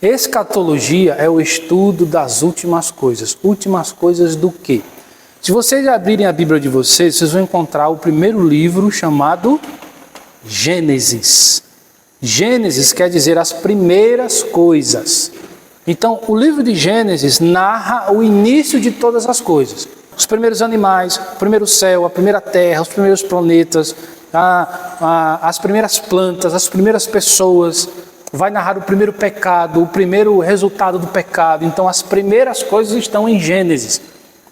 Escatologia é o estudo das últimas coisas. Últimas coisas do quê? Se vocês abrirem a Bíblia de vocês, vocês vão encontrar o primeiro livro chamado Gênesis. Gênesis quer dizer as primeiras coisas. Então, o livro de Gênesis narra o início de todas as coisas. Os primeiros animais, o primeiro céu, a primeira terra, os primeiros planetas, as primeiras plantas, as primeiras pessoas. Vai narrar o primeiro pecado, o primeiro resultado do pecado. Então, as primeiras coisas estão em Gênesis,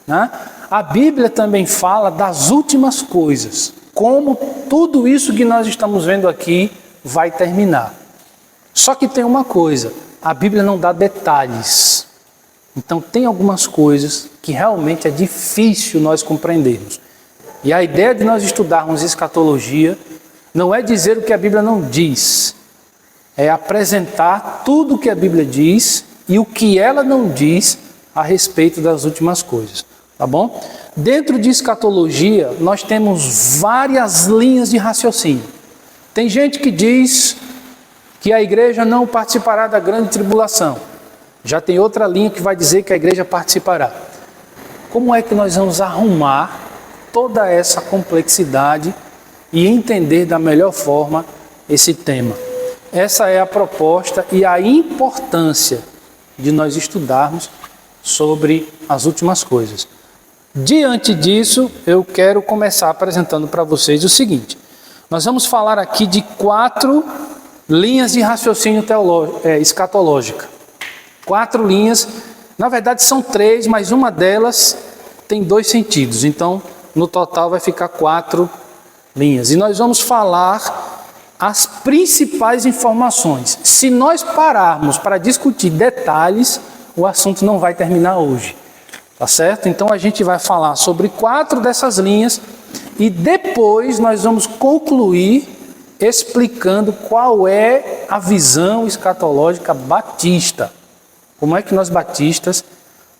né? A Bíblia também fala das últimas coisas, como tudo isso que nós estamos vendo aqui vai terminar. Só que tem uma coisa, a Bíblia não dá detalhes. Então, tem algumas coisas que realmente é difícil nós compreendermos. E a ideia de nós estudarmos escatologia não é dizer o que a Bíblia não diz, é apresentar tudo o que a Bíblia diz e o que ela não diz a respeito das últimas coisas, tá bom? Dentro de escatologia, nós temos várias linhas de raciocínio. Tem gente que diz que a igreja não participará da grande tribulação. Já tem outra linha que vai dizer que a igreja participará. Como é que nós vamos arrumar toda essa complexidade e entender da melhor forma esse tema? Essa é a proposta e a importância de nós estudarmos sobre as últimas coisas. Diante disso, eu quero começar apresentando para vocês o seguinte. Nós vamos falar aqui de 4 linhas de raciocínio escatológica. 4 linhas, na verdade são 3, mas uma delas tem 2 sentidos. Então, no total vai ficar 4 linhas. E nós vamos falar as principais informações. Se nós pararmos para discutir detalhes, o assunto não vai terminar hoje, tá certo? Então a gente vai falar sobre 4 dessas linhas e depois nós vamos concluir explicando qual é a visão escatológica batista. Como é que nós batistas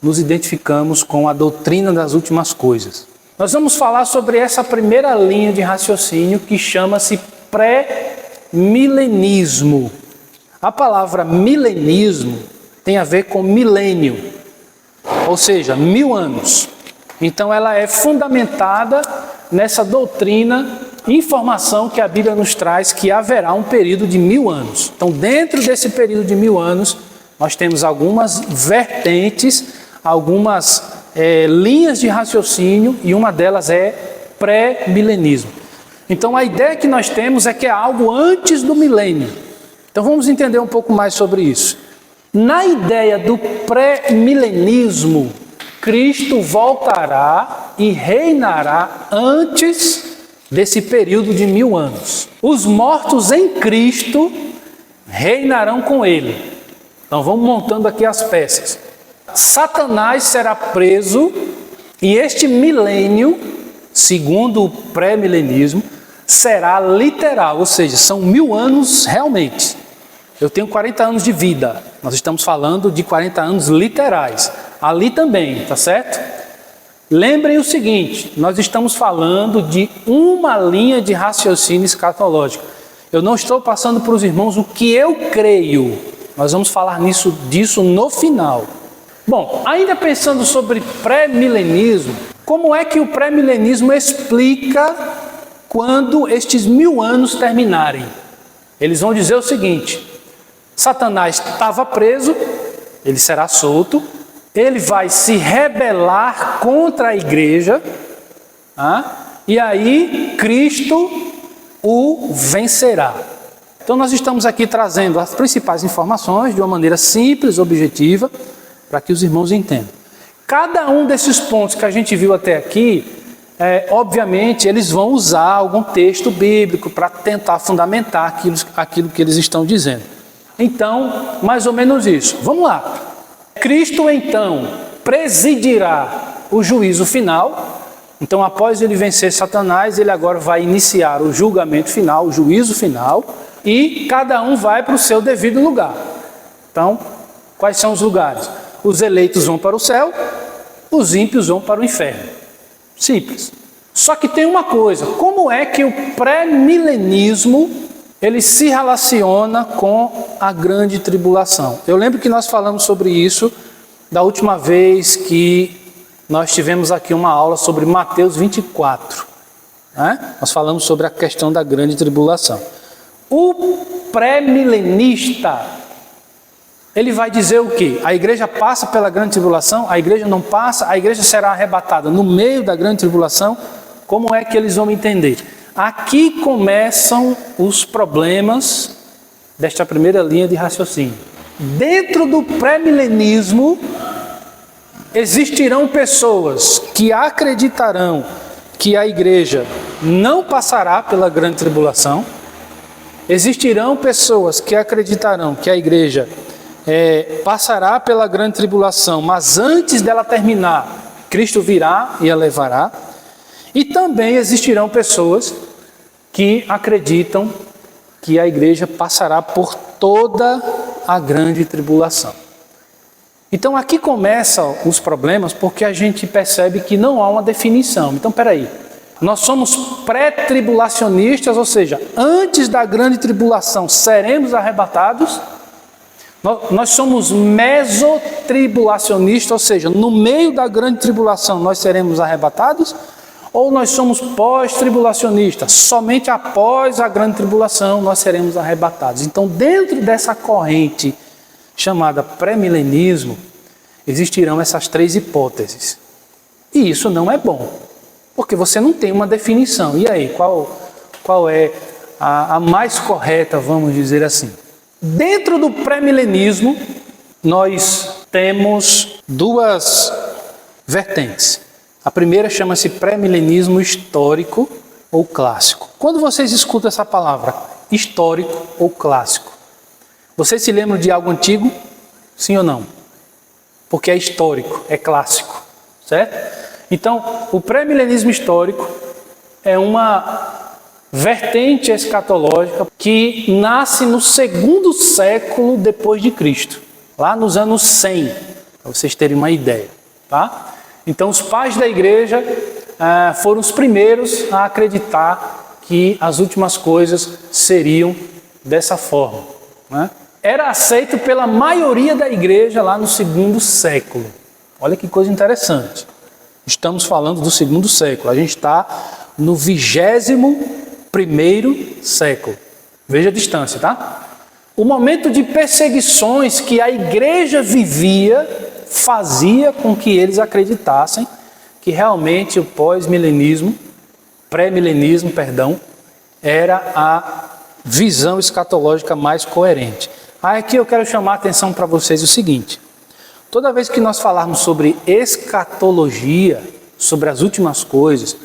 nos identificamos com a doutrina das últimas coisas. Nós vamos falar sobre essa primeira linha de raciocínio que chama-se pré-milenismo. A palavra milenismo tem a ver com milênio, ou seja, 1000 anos. Então ela é fundamentada nessa doutrina, informação que a Bíblia nos traz que haverá um período de 1000 anos. Então dentro desse período de 1000 anos, nós temos algumas vertentes, algumas linhas de raciocínio e uma delas é pré-milenismo. Então a ideia que nós temos é que é algo antes do milênio. Então vamos entender um pouco mais sobre isso. Na ideia do pré-milenismo, Cristo voltará e reinará antes desse período de 1000 anos. Os mortos em Cristo reinarão com ele. Então vamos montando aqui as peças. Satanás será preso e este milênio, segundo o pré-milenismo, será literal, ou seja, são 1000 anos realmente. Eu tenho 40 anos de vida, nós estamos falando de 40 anos literais. Ali também, tá certo? Lembrem o seguinte, nós estamos falando de uma linha de raciocínio escatológico. Eu não estou passando para os irmãos o que eu creio. Nós vamos falar disso no final. Bom, ainda pensando sobre pré-milenismo, como é que o pré-milenismo explica quando estes 1000 anos terminarem? Eles vão dizer o seguinte: Satanás estava preso, ele será solto, ele vai se rebelar contra a igreja, e aí Cristo o vencerá. Então nós estamos aqui trazendo as principais informações de uma maneira simples, objetiva, para que os irmãos entendam. Cada um desses pontos que a gente viu até aqui, obviamente eles vão usar algum texto bíblico para tentar fundamentar aquilo que eles estão dizendo. Então, mais ou menos isso. Vamos lá. Cristo então presidirá o juízo final. Então, após ele vencer Satanás, ele agora vai iniciar o julgamento final, o juízo final, e cada um vai para o seu devido lugar. Então, quais são os lugares? Os eleitos vão para o céu, os ímpios vão para o inferno. Simples. Só que tem uma coisa: como é que o pré-milenismo ele se relaciona com a grande tribulação. Eu lembro que nós falamos sobre isso da última vez que nós tivemos aqui uma aula sobre Mateus 24. Né? Nós falamos sobre a questão da grande tribulação. O pré-milenista, ele vai dizer o quê? A igreja passa pela grande tribulação? A igreja não passa? A igreja será arrebatada no meio da grande tribulação? Como é que eles vão entender? Aqui começam os problemas desta primeira linha de raciocínio. Dentro do pré-milenismo, existirão pessoas que acreditarão que a igreja não passará pela grande tribulação. Existirão pessoas que acreditarão que a igreja passará pela grande tribulação, mas antes dela terminar, Cristo virá e a levará. E também existirão pessoas que acreditam que a igreja passará por toda a grande tribulação. Então aqui começam os problemas, porque a gente percebe que não há uma definição. Então peraí, nós somos pré-tribulacionistas, ou seja, antes da grande tribulação seremos arrebatados. Nós somos mesotribulacionistas, ou seja, no meio da grande tribulação nós seremos arrebatados. Ou nós somos pós-tribulacionistas, somente após a grande tribulação nós seremos arrebatados. Então, dentro dessa corrente chamada pré-milenismo, existirão essas três hipóteses. E isso não é bom, porque você não tem uma definição. E aí, qual é a mais correta, vamos dizer assim? Dentro do pré-milenismo, nós temos duas vertentes. A primeira chama-se pré-milenismo histórico ou clássico. Quando vocês escutam essa palavra, histórico ou clássico, vocês se lembram de algo antigo? Sim ou não? Porque é histórico, é clássico, certo? Então, o pré-milenismo histórico é uma vertente escatológica que nasce no segundo século depois de Cristo, lá nos anos 100, para vocês terem uma ideia, tá? Então, os pais da igreja foram os primeiros a acreditar que as últimas coisas seriam dessa forma, né? Era aceito pela maioria da igreja lá no segundo século. Olha que coisa interessante. Estamos falando do segundo século. A gente está no 21º século. Veja a distância, tá? O momento de perseguições que a igreja vivia fazia com que eles acreditassem que realmente o pré-milenismo, era a visão escatológica mais coerente. Aqui eu quero chamar a atenção para vocês o seguinte: toda vez que nós falarmos sobre escatologia, sobre as últimas coisas,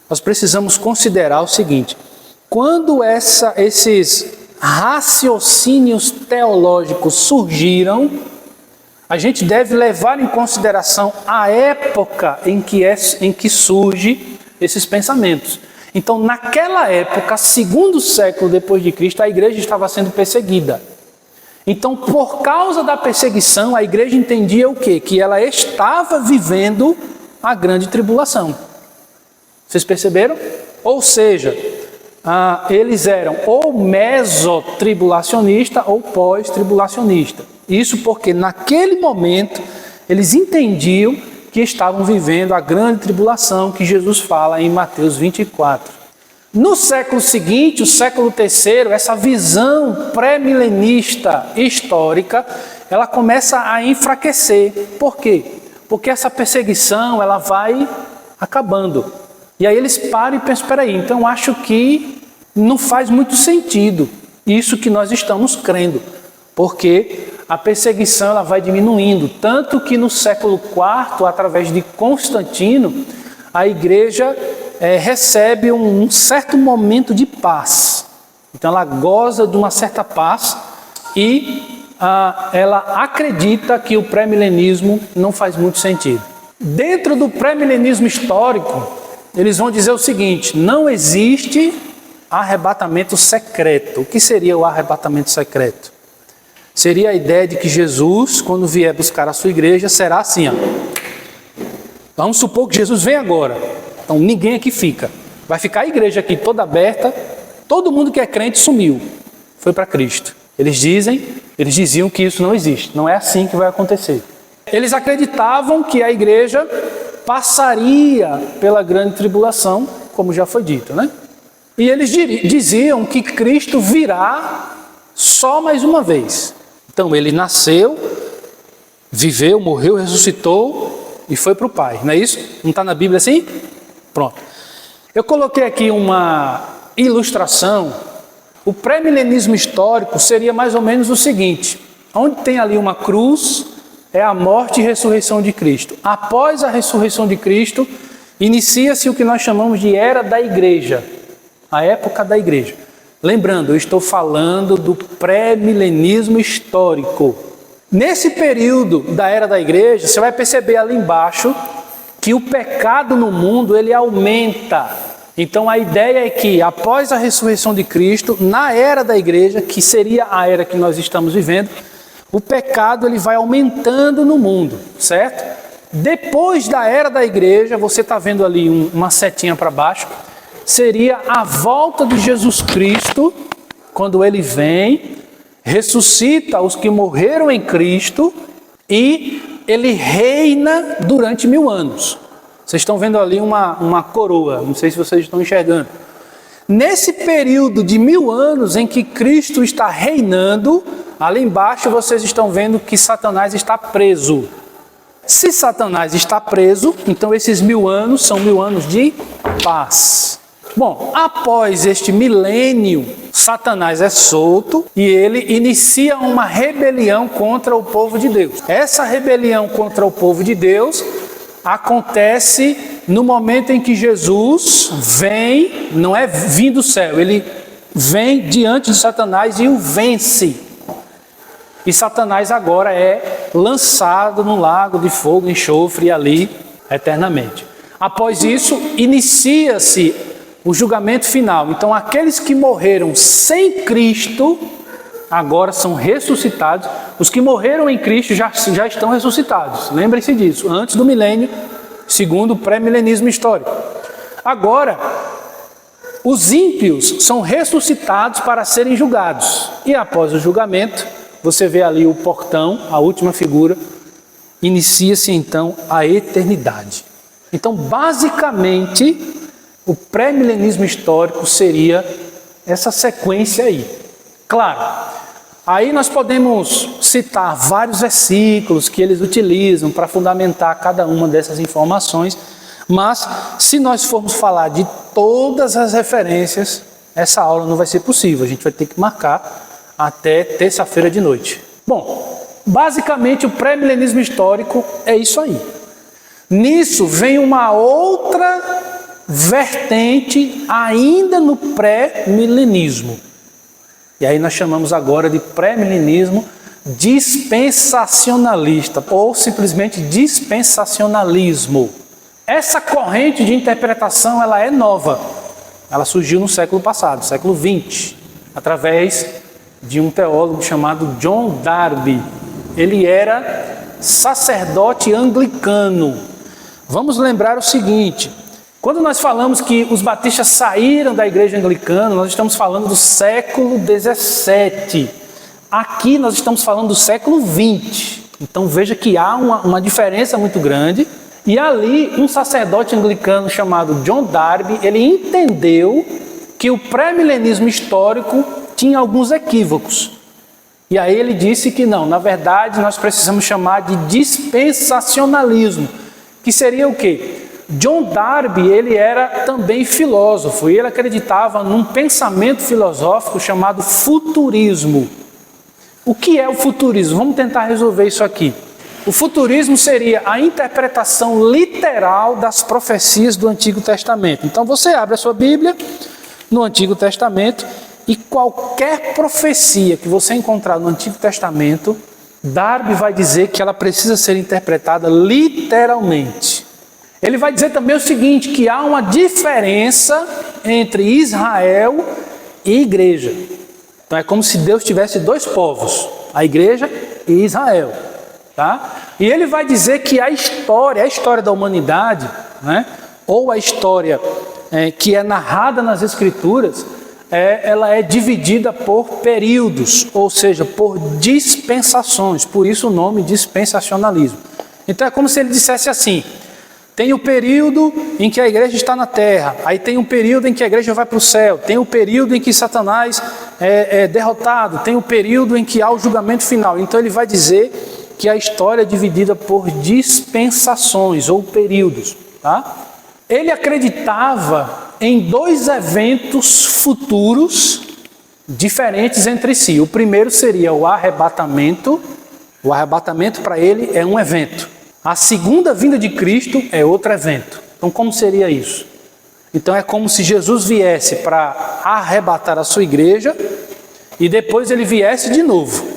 nós precisamos considerar o seguinte: quando esses raciocínios teológicos surgiram, a gente deve levar em consideração a época em que surgem esses pensamentos. Então, naquela época, segundo século depois de Cristo, a igreja estava sendo perseguida. Então, por causa da perseguição, a igreja entendia o quê? Que ela estava vivendo a grande tribulação. Vocês perceberam? Ou seja, eles eram ou mesotribulacionista ou pós-tribulacionista. Isso porque naquele momento eles entendiam que estavam vivendo a grande tribulação que Jesus fala em Mateus 24. No século seguinte, o século terceiro, essa visão pré-milenista histórica, ela começa a enfraquecer. Por quê? Porque essa perseguição ela vai acabando. E aí eles param e pensam, espera aí, então acho que não faz muito sentido isso que nós estamos crendo. Porque a perseguição ela vai diminuindo, tanto que no século IV, através de Constantino, a igreja recebe um certo momento de paz. Então ela goza de uma certa paz e ela acredita que o pré-milenismo não faz muito sentido. Dentro do pré-milenismo histórico, eles vão dizer o seguinte: não existe arrebatamento secreto. O que seria o arrebatamento secreto? Seria a ideia de que Jesus, quando vier buscar a sua igreja, será assim, ó. Vamos supor que Jesus vem agora. Então ninguém aqui fica. Vai ficar a igreja aqui toda aberta. Todo mundo que é crente sumiu. foi para Cristo. Eles diziam que isso não existe, não é assim que vai acontecer. Eles acreditavam que a igreja passaria pela grande tribulação, como já foi dito, né? E eles diziam que Cristo virá só mais uma vez. Então ele nasceu, viveu, morreu, ressuscitou e foi para o Pai, não é isso? Não está na Bíblia assim? Pronto. Eu coloquei aqui uma ilustração. O pré-milenismo histórico seria mais ou menos o seguinte: onde tem ali uma cruz, é a morte e ressurreição de Cristo. Após a ressurreição de Cristo, inicia-se o que nós chamamos de Era da Igreja, a época da Igreja. Lembrando, eu estou falando do pré-milenismo histórico. Nesse período da Era da Igreja, você vai perceber ali embaixo que o pecado no mundo ele aumenta. Então a ideia é que após a ressurreição de Cristo, na Era da Igreja, que seria a era que nós estamos vivendo, o pecado ele vai aumentando no mundo, certo? Depois da Era da Igreja, você está vendo ali uma setinha para baixo, seria a volta de Jesus Cristo, quando ele vem, ressuscita os que morreram em Cristo e ele reina durante 1000 anos. Vocês estão vendo ali uma coroa, não sei se vocês estão enxergando. Nesse período de 1000 anos em que Cristo está reinando, ali embaixo vocês estão vendo que Satanás está preso. Se Satanás está preso, então esses 1000 anos são 1000 anos de paz. Bom, após este milênio, Satanás é solto e ele inicia uma rebelião contra o povo de Deus. Essa rebelião contra o povo de Deus acontece no momento em que Jesus vem, não é vindo do céu, ele vem diante de Satanás e o vence. E Satanás agora é lançado no lago de fogo e enxofre ali eternamente. Após isso, inicia-se o julgamento final. Então aqueles que morreram sem Cristo, agora são ressuscitados. Os que morreram em Cristo já estão ressuscitados. Lembrem-se disso, antes do milênio, segundo o pré-milenismo histórico. Agora, os ímpios são ressuscitados para serem julgados. E após o julgamento, você vê ali o portão, a última figura, inicia-se então a eternidade. Então, basicamente, o pré-milenismo histórico seria essa sequência aí. Claro, aí nós podemos citar vários versículos que eles utilizam para fundamentar cada uma dessas informações, mas se nós formos falar de todas as referências, essa aula não vai ser possível, a gente vai ter que marcar até terça-feira de noite. Bom, basicamente o pré-milenismo histórico é isso aí. Nisso vem uma outra vertente ainda no pré-milenismo. E aí nós chamamos agora de pré-milenismo dispensacionalista, ou simplesmente dispensacionalismo. Essa corrente de interpretação ela é nova. Ela surgiu no século passado, século XX, através de um teólogo chamado John Darby. Ele era sacerdote anglicano. Vamos lembrar o seguinte: quando nós falamos que os batistas saíram da igreja anglicana, nós estamos falando do século XVII. Aqui nós estamos falando do século XX. Então veja que há uma diferença muito grande. E ali um sacerdote anglicano chamado John Darby, ele entendeu que o pré-milenismo histórico tinha alguns equívocos. E aí ele disse que não, na verdade nós precisamos chamar de dispensacionalismo, que seria o quê? John Darby, ele era também filósofo, e ele acreditava num pensamento filosófico chamado futurismo. O que é o futurismo? Vamos tentar resolver isso aqui. O futurismo seria a interpretação literal das profecias do Antigo Testamento. Então você abre a sua Bíblia no Antigo Testamento e qualquer profecia que você encontrar no Antigo Testamento, Darby vai dizer que ela precisa ser interpretada literalmente. Ele vai dizer também o seguinte, que há uma diferença entre Israel e igreja. Então é como se Deus tivesse dois povos, a igreja e Israel. Tá? E ele vai dizer que a história da humanidade, né, ou a história que é narrada nas Escrituras, ela é dividida por períodos, ou seja, por dispensações, por isso o nome dispensacionalismo. Então é como se ele dissesse assim: tem o período em que a igreja está na terra, aí tem um período em que a igreja vai para o céu, tem o período em que Satanás é derrotado, tem o período em que há o julgamento final. Então ele vai dizer que a história é dividida por dispensações ou períodos, tá? Ele acreditava em dois eventos futuros diferentes entre si. O primeiro seria o arrebatamento. O arrebatamento para ele é um evento. A segunda vinda de Cristo é outro evento. Então como seria isso? Então é como se Jesus viesse para arrebatar a sua igreja e depois ele viesse de novo.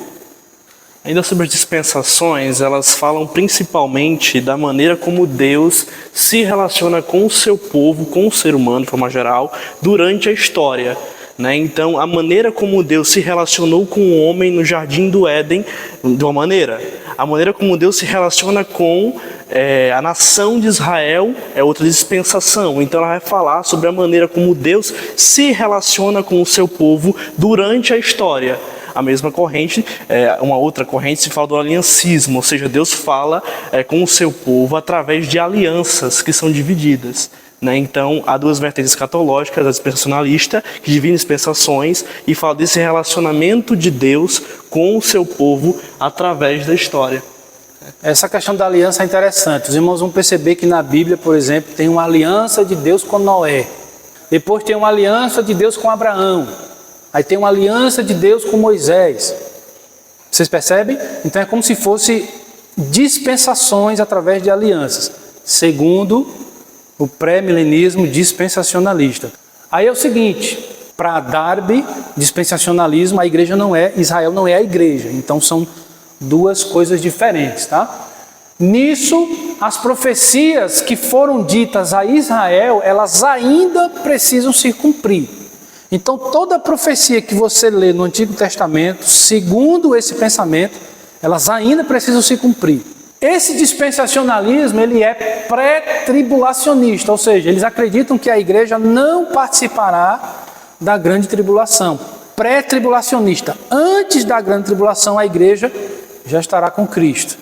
Ainda sobre as dispensações, elas falam principalmente da maneira como Deus se relaciona com o seu povo, com o ser humano de forma geral, durante a história. Então, a maneira como Deus se relacionou com o homem no Jardim do Éden, de uma maneira. A maneira como Deus se relaciona com a nação de Israel é outra dispensação. Então, ela vai falar sobre a maneira como Deus se relaciona com o seu povo durante a história. A mesma corrente, uma outra corrente se fala do aliancismo, ou seja, Deus fala com o seu povo através de alianças que são divididas. Então, há duas vertentes escatológicas, a dispensacionalista, que divide dispensações e fala desse relacionamento de Deus com o seu povo através da história. Essa questão da aliança é interessante. Os irmãos vão perceber que na Bíblia, por exemplo, tem uma aliança de Deus com Noé. Depois tem uma aliança de Deus com Abraão. Aí tem uma aliança de Deus com Moisés. Vocês percebem? Então é como se fosse dispensações através de alianças, segundo o pré-milenismo dispensacionalista. Aí é o seguinte: para Darby, dispensacionalismo, a igreja não é, Israel não é a igreja. Então são duas coisas diferentes, tá? Nisso, as profecias que foram ditas a Israel, elas ainda precisam se cumprir. Então toda profecia que você lê no Antigo Testamento, segundo esse pensamento, elas ainda precisam se cumprir. Esse dispensacionalismo, ele é pré-tribulacionista, ou seja, eles acreditam que a igreja não participará da grande tribulação. Pré-tribulacionista, antes da grande tribulação a igreja já estará com Cristo.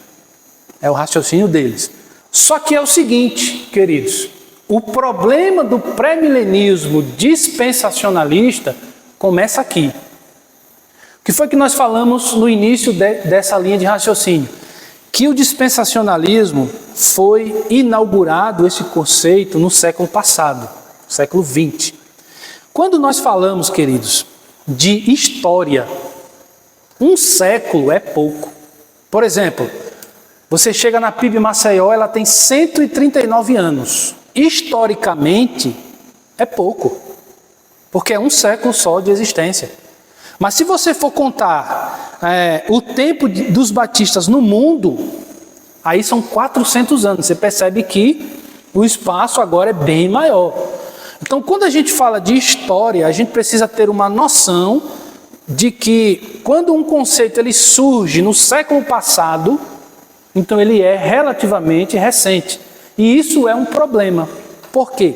É o raciocínio deles. Só que é o seguinte, queridos, o problema do pré-milenismo dispensacionalista começa aqui. O que foi que nós falamos no início dessa linha de raciocínio? Que o dispensacionalismo foi inaugurado, esse conceito, no século passado, século XX. Quando nós falamos, queridos, de história, um século é pouco. Por exemplo, você chega na PIB Maceió, ela tem 139 anos. Historicamente, é pouco, porque é um século só de existência. Mas se você for contar o tempo dos batistas no mundo, aí são 400 anos. Você percebe que o espaço agora é bem maior. Então, quando a gente fala de história, a gente precisa ter uma noção de que quando um conceito ele surge no século passado, então ele é relativamente recente. E isso é um problema. Por quê?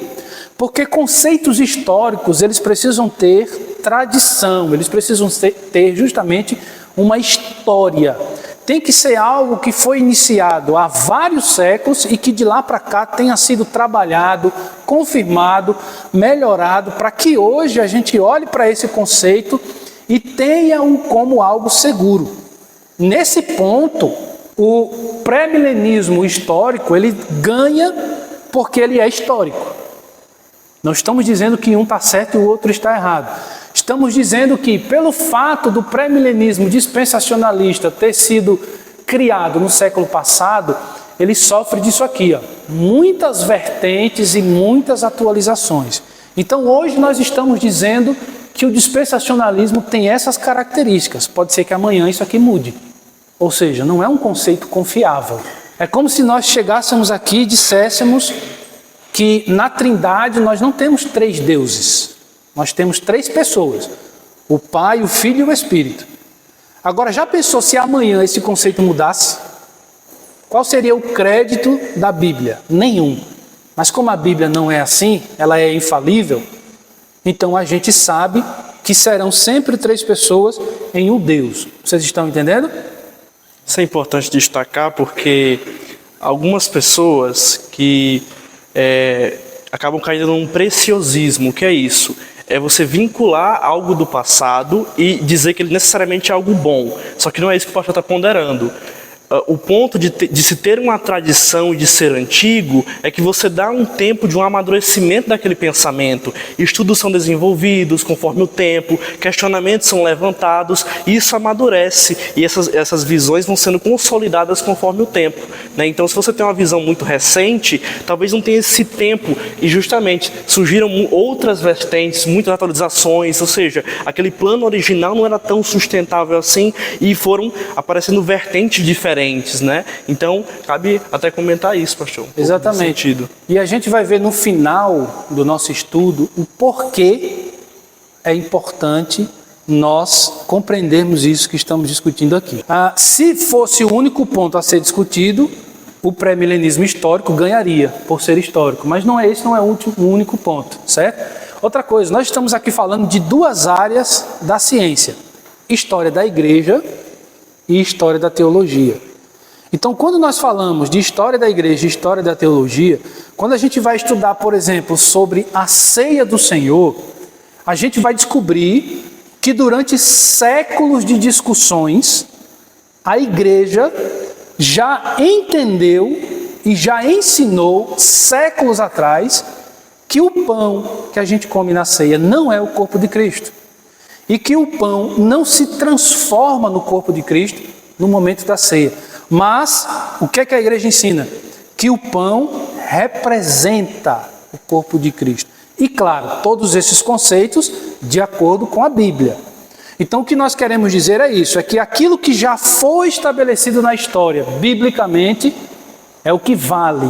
Porque conceitos históricos, eles precisam ter tradição, eles precisam ter justamente uma história. Tem que ser algo que foi iniciado há vários séculos e que de lá para cá tenha sido trabalhado, confirmado, melhorado, para que hoje a gente olhe para esse conceito e tenha-o como algo seguro. Nesse ponto, o pré-milenismo histórico, ele ganha porque ele é histórico. Não estamos dizendo que um está certo e o outro está errado. Estamos dizendo que, pelo fato do pré-milenismo dispensacionalista ter sido criado no século passado, ele sofre disso aqui, muitas vertentes e muitas atualizações. Então hoje nós estamos dizendo que o dispensacionalismo tem essas características. Pode ser que amanhã isso aqui mude. Ou seja, não é um conceito confiável. É como se nós chegássemos aqui e disséssemos que na Trindade nós não temos 3 deuses. Nós temos 3 pessoas. O Pai, o Filho e o Espírito. Agora, já pensou se amanhã esse conceito mudasse? Qual seria o crédito da Bíblia? Nenhum. Mas como a Bíblia não é assim, ela é infalível, então a gente sabe que serão sempre 3 pessoas em um Deus. Vocês estão entendendo? Isso é importante destacar porque algumas pessoas que acabam caindo num preciosismo. O que é isso? É você vincular algo do passado e dizer que ele necessariamente é algo bom. Só que não é isso que o pastor está ponderando. O ponto de se ter uma tradição e de ser antigo é que você dá um tempo de um amadurecimento daquele pensamento. Estudos são desenvolvidos conforme o tempo, questionamentos são levantados, e isso amadurece. E essas visões vão sendo consolidadas conforme o tempo, né? Então, se você tem uma visão muito recente, talvez não tenha esse tempo, e justamente surgiram outras vertentes, muitas atualizações, ou seja, aquele plano original não era tão sustentável assim, e foram aparecendo vertentes diferentes. Né? Então, cabe até comentar isso, pastor. Exatamente. E a gente vai ver no final do nosso estudo o porquê é importante nós compreendermos isso que estamos discutindo aqui. Se fosse o único ponto a ser discutido, o pré-milenismo histórico ganharia, por ser histórico. Mas não é esse, não é o único ponto, certo? Outra coisa, nós estamos aqui falando de 2 áreas da ciência: história da igreja e história da teologia. Então, quando nós falamos de história da igreja e história da teologia, quando a gente vai estudar, por exemplo, sobre a ceia do Senhor, a gente vai descobrir que durante séculos de discussões, a igreja já entendeu e já ensinou, séculos atrás, que o pão que a gente come na ceia não é o corpo de Cristo. E que o pão não se transforma no corpo de Cristo no momento da ceia. Mas, o que é que a igreja ensina? Que o pão representa o corpo de Cristo. E claro, todos esses conceitos de acordo com a Bíblia. Então, o que nós queremos dizer é isso, é que aquilo que já foi estabelecido na história, biblicamente, é o que vale,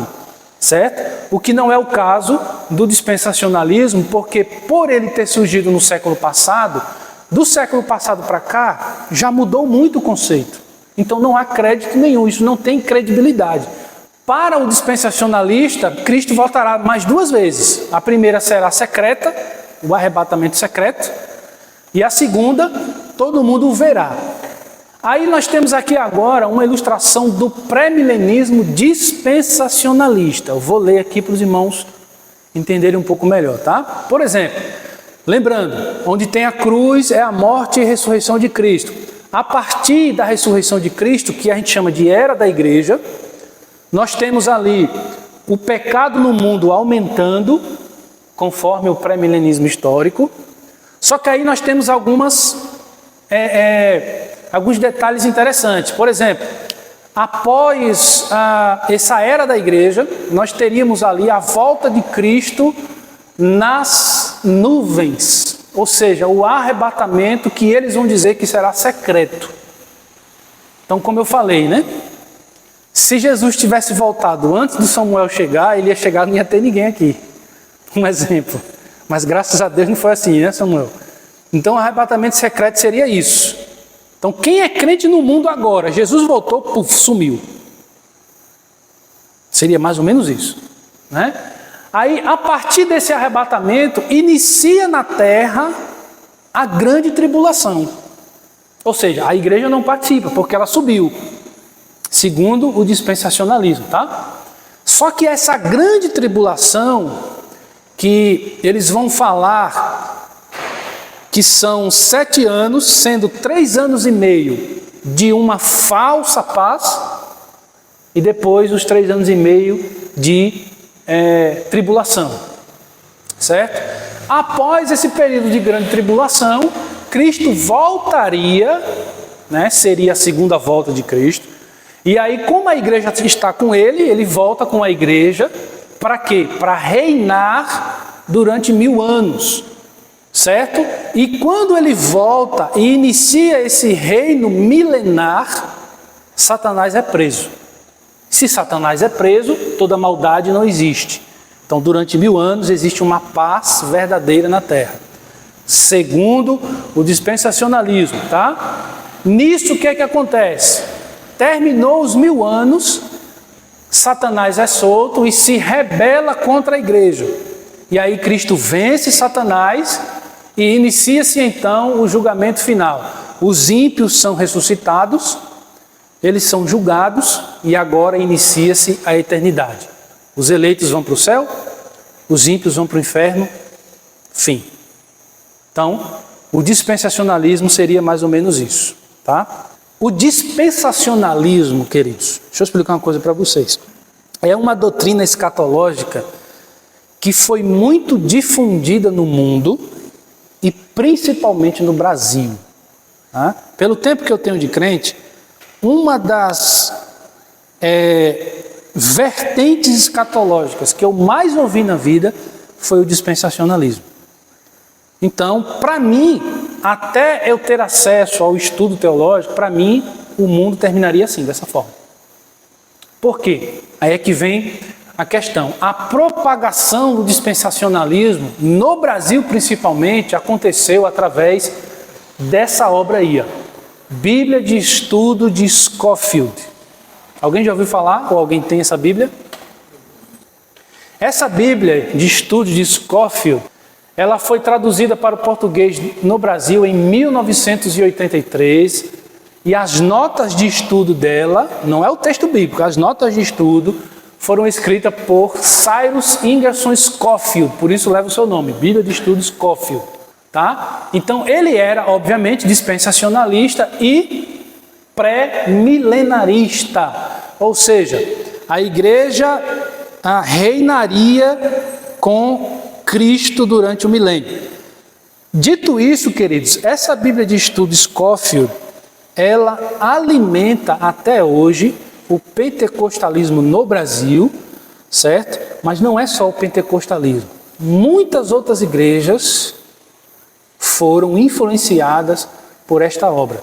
certo? O que não é o caso do dispensacionalismo, porque por ele ter surgido no século passado, do século passado para cá, já mudou muito o conceito. Então não há crédito nenhum, isso não tem credibilidade. Para o dispensacionalista, Cristo voltará mais 2 vezes. A primeira será secreta, o arrebatamento secreto, e a segunda, todo mundo o verá. Aí nós temos aqui agora uma ilustração do pré-milenismo dispensacionalista. Eu vou ler aqui para os irmãos entenderem um pouco melhor, tá? Por exemplo, lembrando, onde tem a cruz é a morte e ressurreição de Cristo. A partir da ressurreição de Cristo, que a gente chama de era da igreja, nós temos ali o pecado no mundo aumentando, conforme o pré-milenismo histórico. Só que aí nós temos alguns detalhes interessantes. Por exemplo, após essa era da igreja, nós teríamos ali a volta de Cristo nas nuvens. Ou seja, o arrebatamento que eles vão dizer que será secreto. Então, como eu falei, né? Se Jesus tivesse voltado antes do Samuel chegar, ele ia chegar e não ia ter ninguém aqui. Um exemplo. Mas graças a Deus não foi assim, né, Samuel? Então, o arrebatamento secreto seria isso. Então, quem é crente no mundo agora? Jesus voltou, puf, sumiu. Seria mais ou menos isso, né? Aí, a partir desse arrebatamento, inicia na terra a grande tribulação. Ou seja, a igreja não participa, porque ela subiu, segundo o dispensacionalismo, tá? Só que essa grande tribulação, que eles vão falar que são 7 anos, sendo 3 anos e meio de uma falsa paz, e depois os 3 anos e meio de tribulação, certo? Após esse período de grande tribulação, Cristo voltaria, né? Seria a segunda volta de Cristo. E aí, como a igreja está com ele, ele volta com a igreja, para quê? Para reinar durante 1000 anos, certo? E quando ele volta e inicia esse reino milenar, Satanás é preso. Se Satanás é preso, toda maldade não existe. Então, durante 1000 anos, existe uma paz verdadeira na terra. Segundo o dispensacionalismo, tá? Nisso, o que é que acontece? Terminou os 1000 anos, Satanás é solto e se rebela contra a igreja. E aí Cristo vence Satanás E inicia-se então o julgamento final. Os ímpios são ressuscitados, eles são julgados e agora inicia-se a eternidade. Os eleitos vão para o céu, os ímpios vão para o inferno, fim. Então, o dispensacionalismo seria mais ou menos isso, tá? O dispensacionalismo, queridos, deixa eu explicar uma coisa para vocês. É uma doutrina escatológica que foi muito difundida no mundo e principalmente no Brasil. Tá? Pelo tempo que eu tenho de crente, uma das vertentes escatológicas que eu mais ouvi na vida foi o dispensacionalismo. Então, para mim, até eu ter acesso ao estudo teológico, para mim, o mundo terminaria assim, dessa forma. Por quê? Aí é que vem a questão. A propagação do dispensacionalismo, no Brasil principalmente, aconteceu através dessa obra aí, ó, Bíblia de Estudo de Scofield. Alguém já ouviu falar? Ou alguém tem essa Bíblia? Essa Bíblia de Estudo de Scofield, ela foi traduzida para o português no Brasil em 1983 e as notas de estudo dela, não é o texto bíblico, as notas de estudo foram escritas por Cyrus Ingerson Scofield, por isso leva o seu nome, Bíblia de Estudo Scofield. Tá? Então ele era, obviamente, dispensacionalista e pré-milenarista, ou seja, a igreja reinaria com Cristo durante o milênio. Dito isso, queridos, essa Bíblia de Estudo Scofield, ela alimenta até hoje o pentecostalismo no Brasil, certo? Mas não é só o pentecostalismo. Muitas outras igrejas foram influenciadas por esta obra.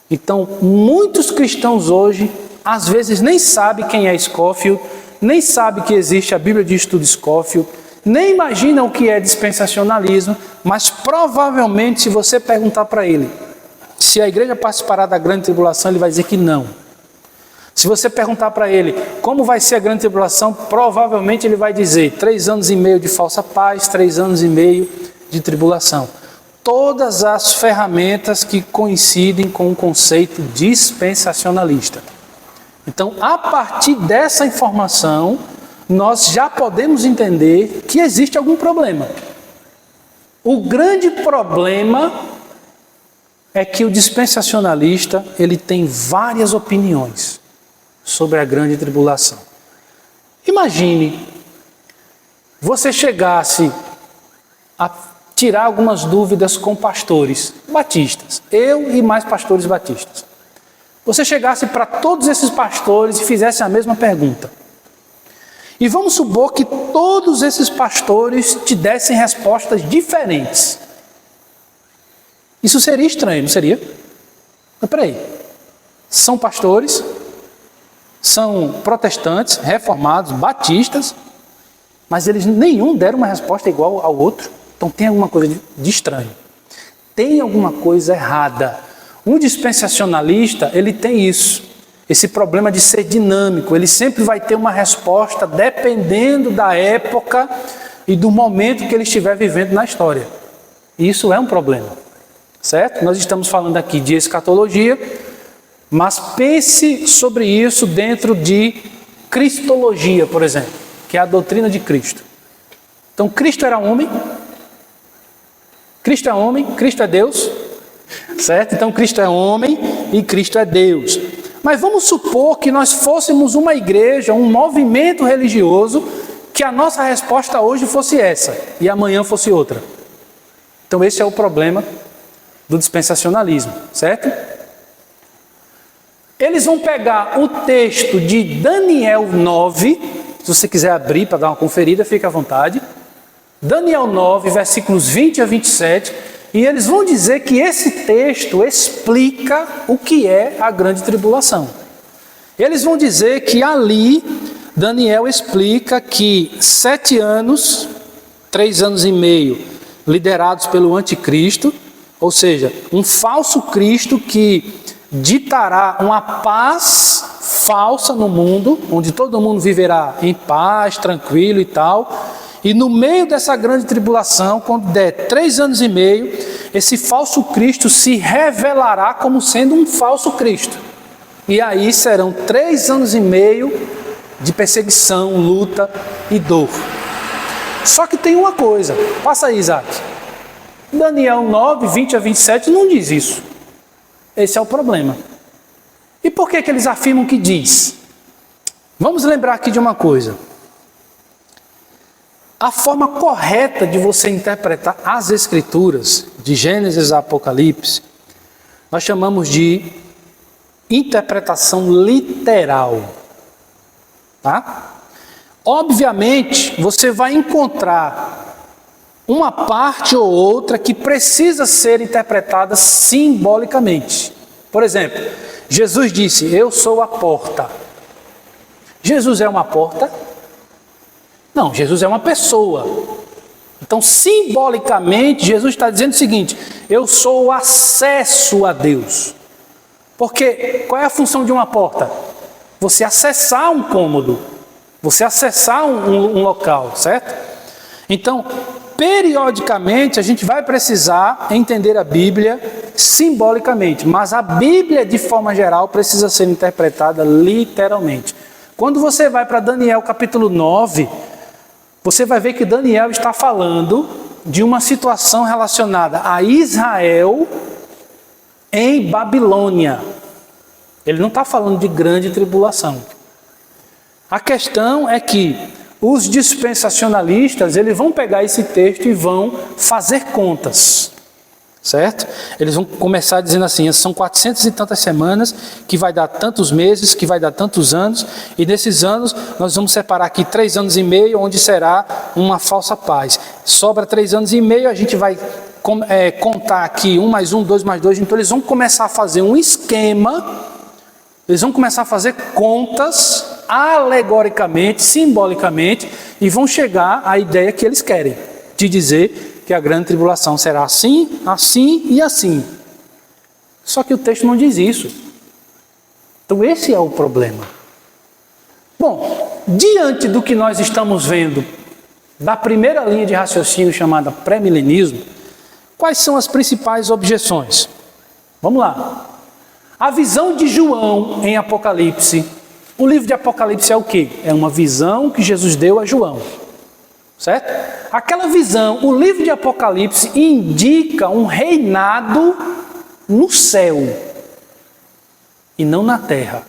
Então, muitos cristãos hoje, às vezes nem sabem quem é Scofield, nem sabem que existe a Bíblia de Estudo Scofield, nem imaginam o que é dispensacionalismo, mas provavelmente se você perguntar para ele se a igreja participará da grande tribulação, ele vai dizer que não. Se você perguntar para ele como vai ser a grande tribulação, provavelmente ele vai dizer 3 anos e meio de falsa paz, 3 anos e meio de tribulação. Todas as ferramentas que coincidem com o conceito dispensacionalista. Então, a partir dessa informação, nós já podemos entender que existe algum problema. O grande problema é que o dispensacionalista, ele tem várias opiniões sobre a grande tribulação. Imagine, você chegasse a tirar algumas dúvidas com pastores batistas, eu e mais pastores batistas. Você chegasse para todos esses pastores e fizesse a mesma pergunta. E vamos supor que todos esses pastores te dessem respostas diferentes. Isso seria estranho, não seria? Mas peraí, são pastores, são protestantes, reformados, batistas, mas eles nenhum deram uma resposta igual ao outro. Então tem alguma coisa de estranho. Tem alguma coisa errada. Um dispensacionalista, ele tem isso. Esse problema de ser dinâmico. Ele sempre vai ter uma resposta dependendo da época e do momento que ele estiver vivendo na história. Isso é um problema. Certo? Nós estamos falando aqui de escatologia, mas pense sobre isso dentro de cristologia, por exemplo, que é a doutrina de Cristo. Então, Cristo era homem, Cristo é Deus, certo? Então, Cristo é homem e Cristo é Deus. Mas vamos supor que nós fôssemos uma igreja, um movimento religioso, que a nossa resposta hoje fosse essa e amanhã fosse outra. Então, esse é o problema do dispensacionalismo, certo? Eles vão pegar o texto de Daniel 9, se você quiser abrir para dar uma conferida, fique à vontade. Daniel 9, versículos 20 a 27, e eles vão dizer que esse texto explica o que é a grande tribulação. Eles vão dizer que ali, Daniel explica que 7 anos, 3 anos e meio, liderados pelo anticristo, ou seja, um falso Cristo que ditará uma paz falsa no mundo, onde todo mundo viverá em paz, tranquilo e tal. E no meio dessa grande tribulação, quando der 3 anos e meio, esse falso Cristo se revelará como sendo um falso Cristo. E aí serão 3 anos e meio de perseguição, luta e dor. Só que tem uma coisa, passa aí, Isaac. Daniel 9, 20 a 27 não diz isso. Esse é o problema. E por que eles afirmam que diz? Vamos lembrar aqui de uma coisa. A forma correta de você interpretar as Escrituras, de Gênesis a Apocalipse, nós chamamos de interpretação literal. Tá? Obviamente, você vai encontrar uma parte ou outra que precisa ser interpretada simbolicamente. Por exemplo, Jesus disse, eu sou a porta. Jesus é uma porta? Não, Jesus é uma pessoa. Então, simbolicamente, Jesus está dizendo o seguinte, eu sou o acesso a Deus. Porque qual é a função de uma porta? Você acessar um cômodo, você acessar um local, certo? Então, periodicamente, a gente vai precisar entender a Bíblia simbolicamente, mas a Bíblia, de forma geral, precisa ser interpretada literalmente. Quando você vai para Daniel capítulo 9, você vai ver que Daniel está falando de uma situação relacionada a Israel em Babilônia. Ele não está falando de grande tribulação. A questão é que os dispensacionalistas, eles vão pegar esse texto e vão fazer contas, certo? Eles vão começar dizendo assim, são 400 e tantas semanas, que vai dar tantos meses, que vai dar tantos anos, e nesses anos nós vamos separar aqui 3 anos e meio, onde será uma falsa paz. Sobra 3 anos e meio, a gente vai contar aqui 1 mais 1, 2 mais 2, então eles vão começar a fazer um esquema, eles vão começar a fazer contas alegoricamente, simbolicamente, e vão chegar à ideia que eles querem, de dizer que a grande tribulação será assim, assim e assim. Só que o texto não diz isso. Então esse é o problema. Bom, diante do que nós estamos vendo da primeira linha de raciocínio chamada pré-milenismo, quais são as principais objeções? Vamos lá. A visão de João em Apocalipse. O livro de Apocalipse é o quê? É uma visão que Jesus deu a João. Certo? Aquela visão, o livro de Apocalipse indica um reinado no céu e não na terra.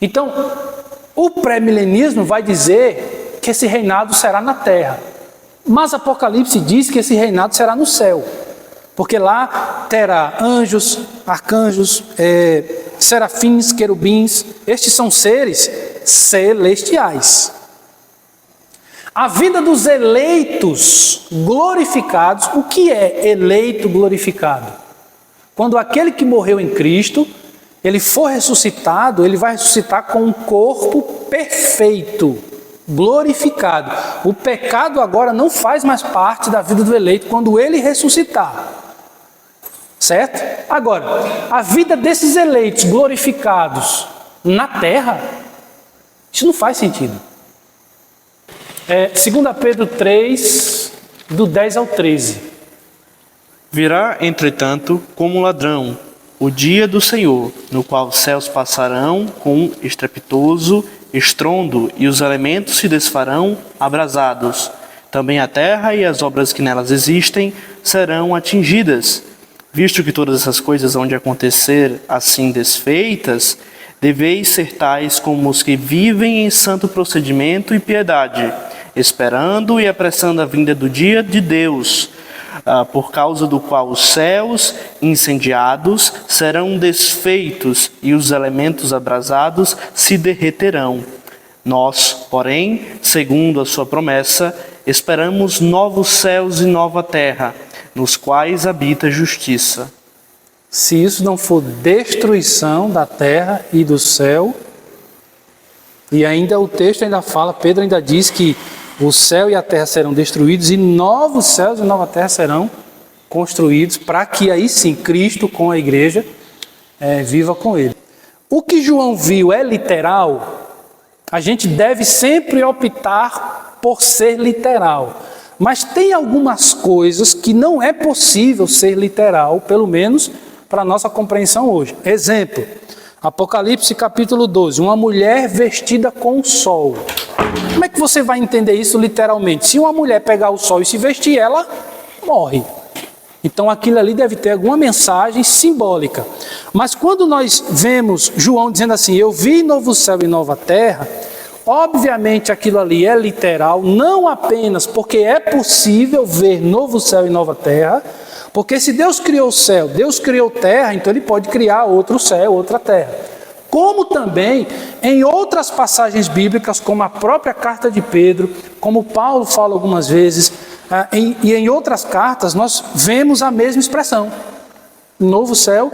Então, o pré-milenismo vai dizer que esse reinado será na terra. Mas Apocalipse diz que esse reinado será no céu. Porque lá terá anjos, arcanjos, serafins, querubins. Estes são seres celestiais. A vida dos eleitos glorificados, o que é eleito glorificado? Quando aquele que morreu em Cristo, ele for ressuscitado, ele vai ressuscitar com um corpo perfeito, glorificado. O pecado agora não faz mais parte da vida do eleito quando ele ressuscitar. Certo? Agora, a vida desses eleitos glorificados na terra, isso não faz sentido. 2 Pedro 3, do 10 ao 13. Virá, entretanto, como ladrão, o dia do Senhor, no qual os céus passarão com estrepitoso estrondo e os elementos se desfarão abrasados. Também a terra e as obras que nelas existem serão atingidas. Visto que todas essas coisas hão de acontecer assim desfeitas, deveis ser tais como os que vivem em santo procedimento e piedade, esperando e apressando a vinda do dia de Deus, por causa do qual os céus incendiados serão desfeitos e os elementos abrasados se derreterão. Nós, porém, segundo a sua promessa, esperamos novos céus e nova terra, nos quais habita a justiça. Se isso não for destruição da terra e do céu, e ainda o texto ainda fala, Pedro ainda diz que o céu e a terra serão destruídos e novos céus e nova terra serão construídos para que aí sim Cristo com a igreja viva com ele. O que João viu é literal? A gente deve sempre optar por ser literal. Mas tem algumas coisas que não é possível ser literal, pelo menos para a nossa compreensão hoje. Exemplo, Apocalipse capítulo 12, uma mulher vestida com o sol. Como é que você vai entender isso literalmente? Se uma mulher pegar o sol e se vestir, ela morre. Então aquilo ali deve ter alguma mensagem simbólica. Mas quando nós vemos João dizendo assim, eu vi novo céu e nova terra, obviamente aquilo ali é literal, não apenas porque é possível ver novo céu e nova terra, porque se Deus criou o céu, Deus criou terra, então Ele pode criar outro céu, outra terra. Como também em outras passagens bíblicas, como a própria carta de Pedro, como Paulo fala algumas vezes, e em outras cartas nós vemos a mesma expressão, novo céu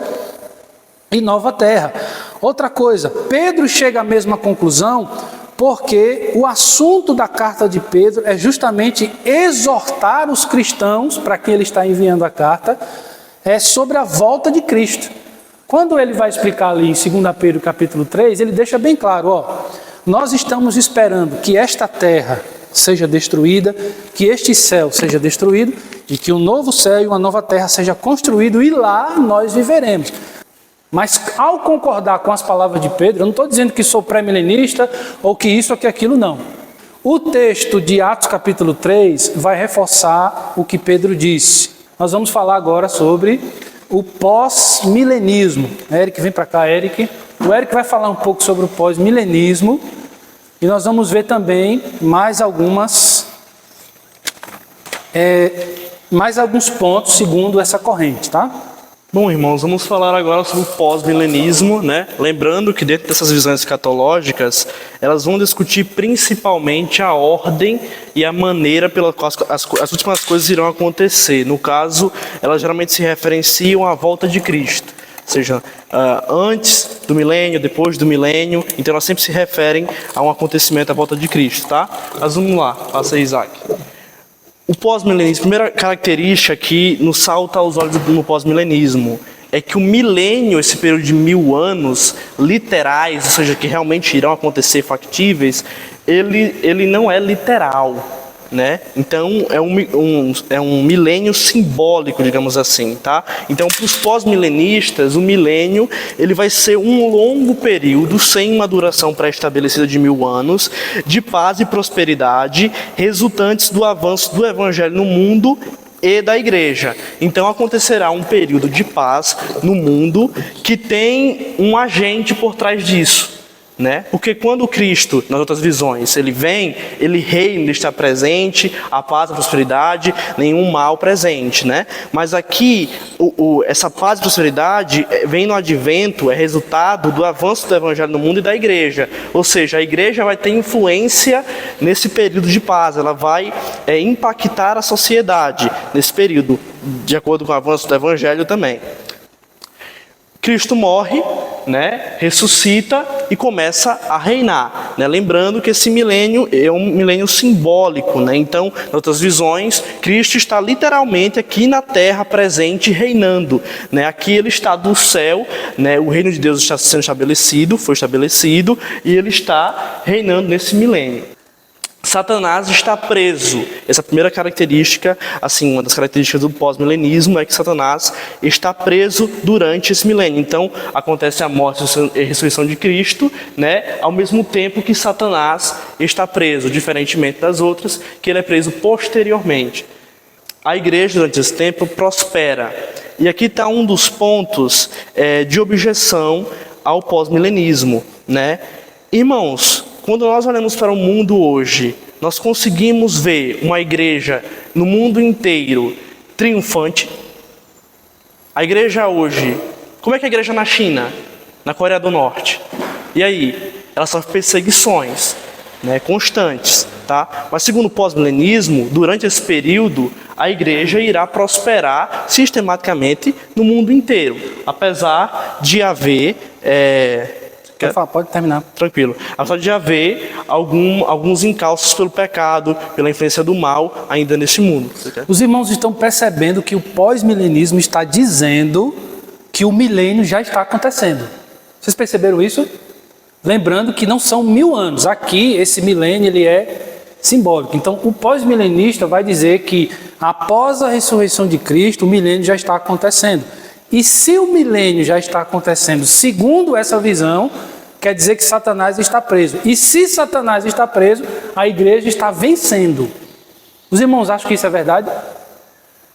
e nova terra. Outra coisa, Pedro chega à mesma conclusão, porque o assunto da carta de Pedro é justamente exortar os cristãos, para quem ele está enviando a carta, sobre a volta de Cristo. Quando ele vai explicar ali em 2 Pedro capítulo 3, ele deixa bem claro, nós estamos esperando que esta terra seja destruída, que este céu seja destruído, e que um novo céu e uma nova terra seja construído, e lá nós viveremos. Mas ao concordar com as palavras de Pedro, eu não estou dizendo que sou pré-milenista ou que isso ou que aquilo, não. O texto de Atos capítulo 3 vai reforçar o que Pedro disse. Nós vamos falar agora sobre o pós-milenismo. Eric, vem para cá, Eric. O Eric vai falar um pouco sobre o pós-milenismo e nós vamos ver também mais alguns pontos segundo essa corrente, tá? Bom, irmãos, vamos falar agora sobre o pós-milenismo, né? Lembrando que dentro dessas visões escatológicas, elas vão discutir principalmente a ordem e a maneira pela qual as últimas coisas irão acontecer. No caso, elas geralmente se referenciam à volta de Cristo, seja antes do milênio, depois do milênio. Então, elas sempre se referem a um acontecimento à volta de Cristo, tá? Mas vamos lá, passa aí, Isaac. O pós-milenismo, a primeira característica que nos salta aos olhos no pós-milenismo é que o milênio, esse período de 1000 anos literais, ou seja, que realmente irão acontecer factíveis, ele não é literal, né? Então é um milênio simbólico, digamos assim, tá? Então, para os pós-milenistas, o milênio ele vai ser um longo período sem uma duração pré-estabelecida de 1000 anos, de paz e prosperidade, resultantes do avanço do evangelho no mundo e da igreja. Então acontecerá um período de paz no mundo que tem um agente por trás disso, né? Porque quando Cristo, nas outras visões, ele vem, ele reina, ele está presente, a paz, a prosperidade, nenhum mal presente, né? Mas aqui, essa paz e prosperidade vem no advento, é resultado do avanço do evangelho no mundo e da igreja. Ou seja, a igreja vai ter influência nesse período de paz, ela vai impactar a sociedade nesse período, de acordo com o avanço do evangelho também. Cristo morre, né, ressuscita e começa a reinar, né? Lembrando que esse milênio é um milênio simbólico, né? Então, em outras visões, Cristo está literalmente aqui na terra presente reinando, né? Aqui ele está do céu, né? O reino de Deus está sendo estabelecido, foi estabelecido, e ele está reinando nesse milênio. Satanás está preso. Essa primeira característica, assim, uma das características do pós-milenismo é que Satanás está preso durante esse milênio. Então, acontece a morte e a ressurreição de Cristo, né? Ao mesmo tempo que Satanás está preso, diferentemente das outras, que ele é preso posteriormente. A igreja, durante esse tempo, prospera. E aqui está um dos pontos de objeção ao pós-milenismo, né? Irmãos, quando nós olhamos para o mundo hoje, nós conseguimos ver uma igreja no mundo inteiro triunfante. A igreja hoje, como é que a igreja na China, na Coreia do Norte? E aí? Ela sofre perseguições, né, constantes, tá? Mas segundo o pós-milenismo, durante esse período, a igreja irá prosperar sistematicamente no mundo inteiro, apesar de haver... Pode terminar. Tranquilo. Apesar de haver alguns encalços pelo pecado, pela influência do mal ainda nesse mundo. Os irmãos estão percebendo que o pós-milenismo está dizendo que o milênio já está acontecendo. Vocês perceberam isso? Lembrando que não são 1000 anos. Aqui, esse milênio ele é simbólico. Então, o pós-milenista vai dizer que após a ressurreição de Cristo, o milênio já está acontecendo. E se o milênio já está acontecendo segundo essa visão, quer dizer que Satanás está preso. E se Satanás está preso, a igreja está vencendo. Os irmãos acham que isso é verdade?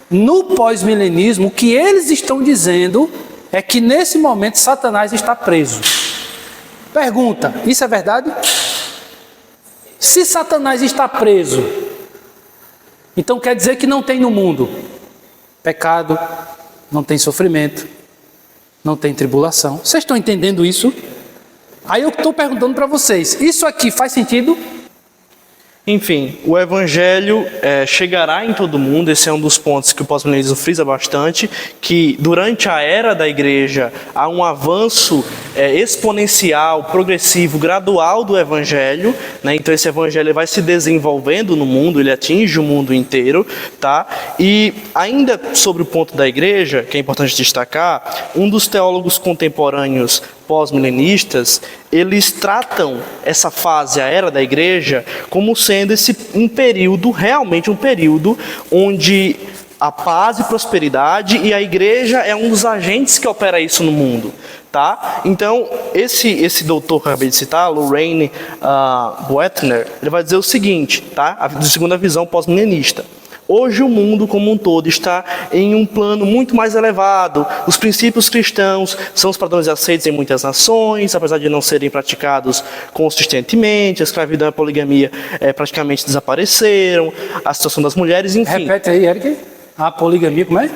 No pós-milenismo, o que eles estão dizendo é que nesse momento Satanás está preso. Pergunta, isso é verdade? Se Satanás está preso, então quer dizer que não tem no mundo pecado, não tem sofrimento, não tem tribulação. Vocês estão entendendo isso? Aí eu estou perguntando para vocês, isso aqui faz sentido? Enfim, o evangelho chegará em todo mundo. Esse é um dos pontos que o pós-milenismo frisa bastante, que durante a era da igreja há um avanço exponencial, progressivo, gradual do evangelho, né? Então esse evangelho vai se desenvolvendo no mundo, ele atinge o mundo inteiro, tá? E ainda sobre o ponto da igreja, que é importante destacar, um dos teólogos contemporâneos pós-milenistas, eles tratam essa fase, a era da igreja, como sendo um período, realmente um período, onde a paz e prosperidade, e a igreja é um dos agentes que opera isso no mundo, tá? Então, esse doutor que eu acabei de citar, Lorraine Boetner, ele vai dizer o seguinte, tá? De segunda visão pós-milenista. Hoje o mundo como um todo está em um plano muito mais elevado. Os princípios cristãos são os padrões aceitos em muitas nações, apesar de não serem praticados consistentemente. A escravidão e a poligamia praticamente desapareceram. A situação das mulheres, enfim. Repete aí, Eric. A poligamia, como é?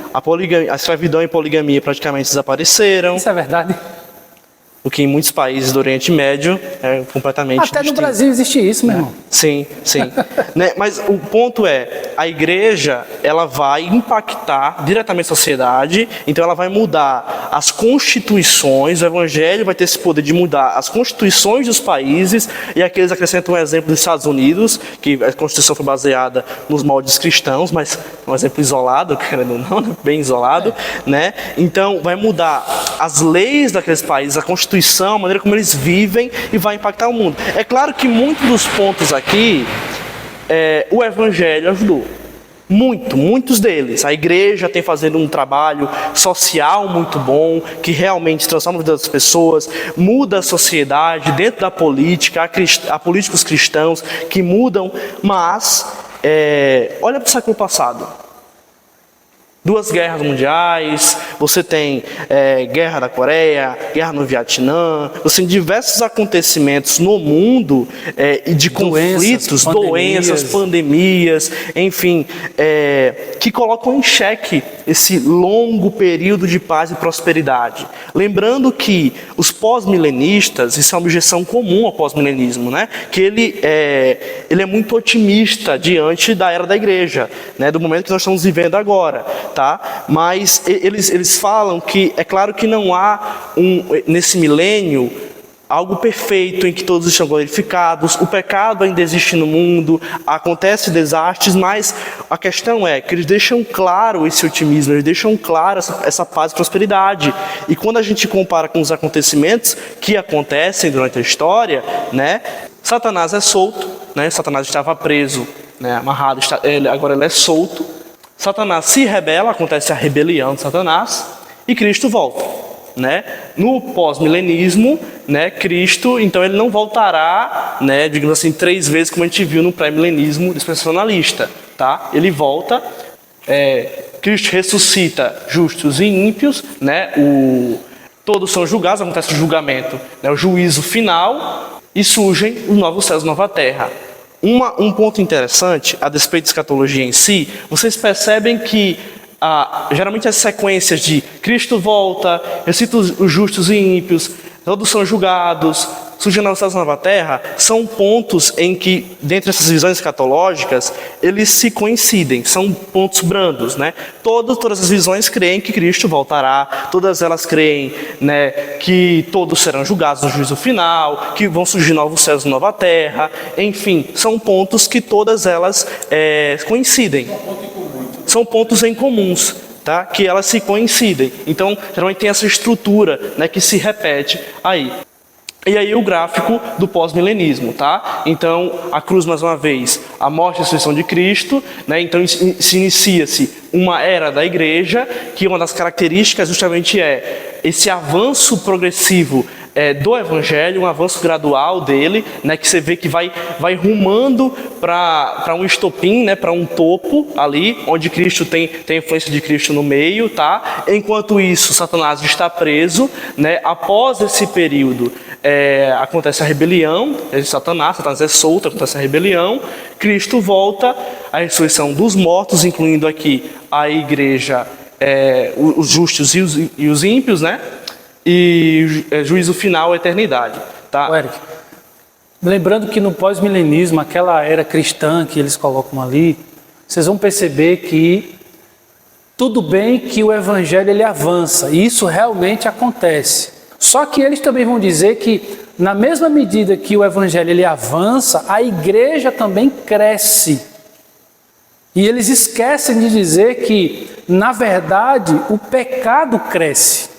A escravidão e a poligamia praticamente desapareceram. Isso é verdade? O que em muitos países do Oriente Médio é completamente Até distinto. no Brasil existe isso, meu irmão. Sim, sim. Né? Mas o ponto é, a igreja, ela vai impactar diretamente a sociedade, então ela vai mudar as constituições, o evangelho vai ter esse poder de mudar as constituições dos países, e aqui eles acrescentam um exemplo dos Estados Unidos, que a constituição foi baseada nos moldes cristãos, mas um exemplo isolado, querendo ou não, né? Bem isolado, né? Então vai mudar as leis daqueles países, a constituição, a maneira como eles vivem, e vai impactar o mundo. É claro que muitos dos pontos aqui, o evangelho ajudou. Muitos deles. A igreja tem fazendo um trabalho social muito bom, que realmente transforma a vida das pessoas, muda a sociedade, dentro da política, há políticos cristãos que mudam, mas olha para o século passado. 2 guerras mundiais, você tem guerra da Coreia, guerra no Vietnã, você tem diversos acontecimentos no mundo de conflitos, doenças, pandemias, enfim, que colocam em xeque esse longo período de paz e prosperidade. Lembrando que os pós-milenistas, isso é uma objeção comum ao pós-milenismo, né? Que ele é muito otimista diante da era da igreja, né? Do momento que nós estamos vivendo agora. Tá? Mas eles falam que é claro que não há nesse milênio algo perfeito em que todos estão glorificados, o pecado ainda existe no mundo, acontecem desastres, mas a questão é que eles deixam claro esse otimismo, eles deixam claro essa paz e prosperidade. E quando a gente compara com os acontecimentos que acontecem durante a história, né, Satanás é solto, né, Satanás estava preso, né, amarrado, agora ele é solto. Satanás se rebela, acontece a rebelião de Satanás, e Cristo volta, né? No pós-milenismo, né, Cristo, então ele não voltará, né, digamos assim, 3 vezes como a gente viu no pré-milenismo dispensacionalista, tá? Ele volta, Cristo ressuscita justos e ímpios, né? Todos são julgados, acontece o julgamento, né, o juízo final, e surgem os novos céus e nova terra. Um ponto interessante, a despeito da escatologia em si, vocês percebem que geralmente as sequências de Cristo volta, ressuscita os justos e ímpios, todos são julgados, surge a nova terra, são pontos em que, dentre essas visões escatológicas, eles se coincidem, são pontos brandos, né? Todas as visões creem que Cristo voltará, todas elas creem, né, que todos serão julgados no juízo final, que vão surgir novos céus e nova terra, enfim, são pontos que todas elas coincidem. São pontos em comuns, tá? Que elas se coincidem. Então, geralmente tem essa estrutura, né, que se repete aí. E aí o gráfico do pós-milenismo, tá? Então, a cruz, mais uma vez, a morte e a ressurreição de Cristo, né? Então, se inicia-se uma era da igreja, que uma das características justamente é esse avanço progressivo do evangelho, um avanço gradual dele, né? Que você vê que vai rumando para um estopim, né? Para um topo ali, onde Cristo tem a influência de Cristo no meio, tá? Enquanto isso, Satanás está preso, né? Após esse período, acontece a rebelião, Satanás é solto, acontece a rebelião, Cristo volta, a ressurreição dos mortos, incluindo aqui a igreja, os justos e os ímpios, né? E juízo final, a eternidade. Tá? Eric, lembrando que no pós-milenismo, aquela era cristã que eles colocam ali, vocês vão perceber que tudo bem que o evangelho ele avança, e isso realmente acontece. Só que eles também vão dizer que, na mesma medida que o evangelho ele avança, a igreja também cresce. E eles esquecem de dizer que, na verdade, o pecado cresce.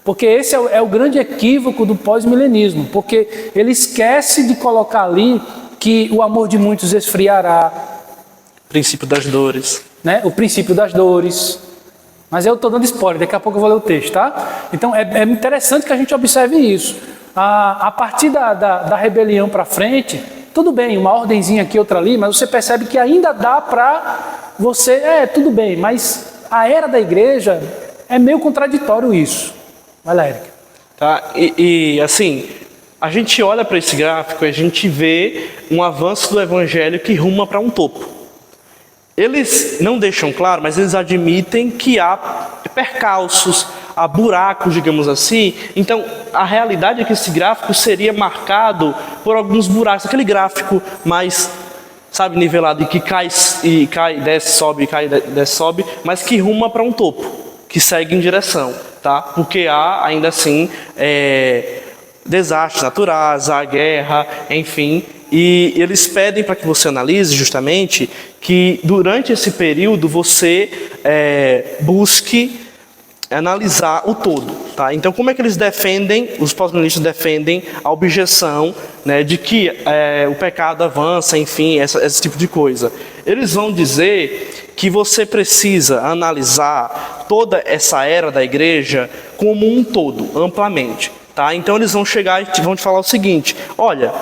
Porque esse é o grande equívoco do pós-milenismo. Porque ele esquece de colocar ali que o amor de muitos esfriará. Princípio das dores. Né? O princípio das dores. Mas eu estou dando spoiler, daqui a pouco eu vou ler o texto, tá? Então é interessante que a gente observe isso. A partir da rebelião para frente, tudo bem, uma ordenzinha aqui, outra ali, mas você percebe que ainda dá para você... tudo bem, mas a era da igreja é meio contraditório isso. Vai lá, Eric. Tá? E assim, a gente olha para esse gráfico e a gente vê um avanço do evangelho que ruma para um topo. Eles não deixam claro, mas eles admitem que há percalços, há buracos, digamos assim. Então, a realidade é que esse gráfico seria marcado por alguns buracos. Aquele gráfico mais, sabe, nivelado e que cai, desce, sobe, cai, desce, sobe, mas que ruma para um topo, que segue em direção, tá? Porque há, ainda assim, desastres naturais, há guerra, enfim. E eles pedem para que você analise justamente que durante esse período você busque analisar o todo. Tá? Então, como é que eles defendem, os pós-milenistas defendem a objeção, né, de que o pecado avança, enfim, esse tipo de coisa? Eles vão dizer que você precisa analisar toda essa era da igreja como um todo, amplamente. Tá? Então, eles vão chegar e vão te falar o seguinte: olha,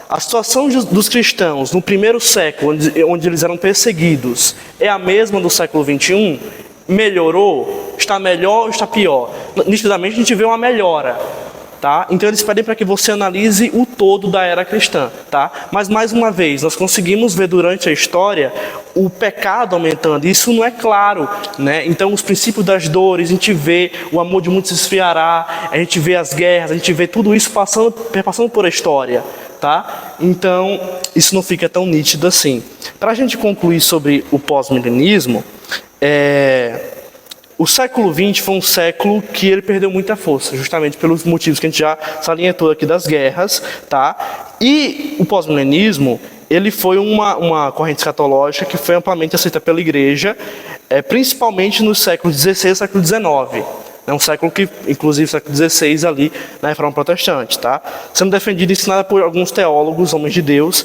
a situação dos cristãos no primeiro século, onde eles eram perseguidos, é a mesma do século 21? Melhorou? Está melhor ou está pior? Nitidamente a gente vê uma melhora. Tá? Então eles pedem para que você analise o todo da era cristã. Tá? Mas mais uma vez, nós conseguimos ver durante a história o pecado aumentando. Isso não é claro. Né? Então os princípios das dores, a gente vê o amor de muitos esfriará, a gente vê as guerras, a gente vê tudo isso passando por a história. Tá? Então isso não fica tão nítido assim. Para a gente concluir sobre o pós-milenismo, o século XX foi um século que ele perdeu muita força, justamente pelos motivos que a gente já salientou aqui das guerras, tá? E o pós-milenismo, ele foi uma corrente escatológica que foi amplamente aceita pela igreja, principalmente no século XVI e século XIX. É um século que, inclusive, século XVI ali na Reforma Protestante, tá? Sendo defendido e ensinado por alguns teólogos, homens de Deus,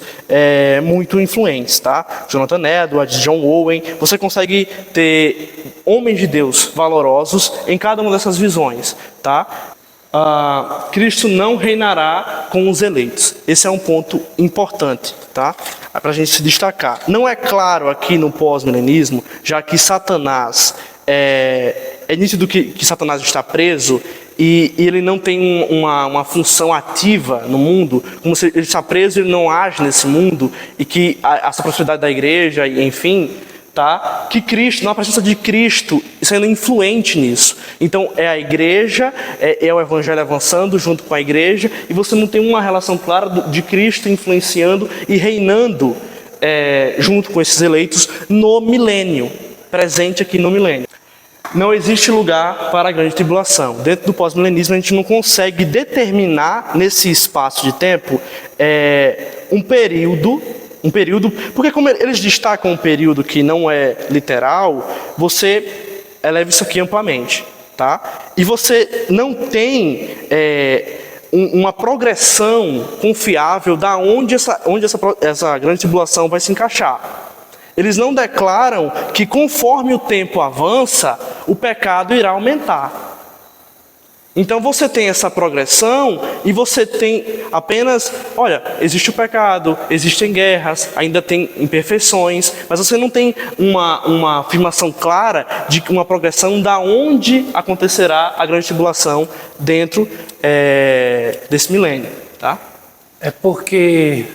muito influentes, tá? Jonathan Edwards, John Owen. Você consegue ter homens de Deus valorosos em cada uma dessas visões, tá? Cristo não reinará com os eleitos. Esse é um ponto importante, tá? Para a gente se destacar. Não é claro aqui no pós-milenismo, já que Satanás é nítido que Satanás está preso e ele não tem uma função ativa no mundo, como se ele está preso e ele não age nesse mundo, e que a prosperidade da igreja, enfim, tá? Que Cristo, na presença de Cristo, sendo influente nisso. Então é a igreja, é o evangelho avançando junto com a igreja, e você não tem uma relação clara de Cristo influenciando e reinando junto com esses eleitos no milênio, presente aqui no milênio. Não existe lugar para a grande tribulação. Dentro do pós-milenismo, a gente não consegue determinar nesse espaço de tempo um período, porque como eles destacam um período que não é literal, você eleva isso aqui amplamente, tá? E você não tem uma progressão confiável da onde essa grande tribulação vai se encaixar. Eles não declaram que conforme o tempo avança, o pecado irá aumentar. Então você tem essa progressão e você tem apenas, olha, existe o pecado, existem guerras, ainda tem imperfeições, mas você não tem uma afirmação clara de uma progressão da onde acontecerá a grande tribulação dentro desse milênio, tá? É porque,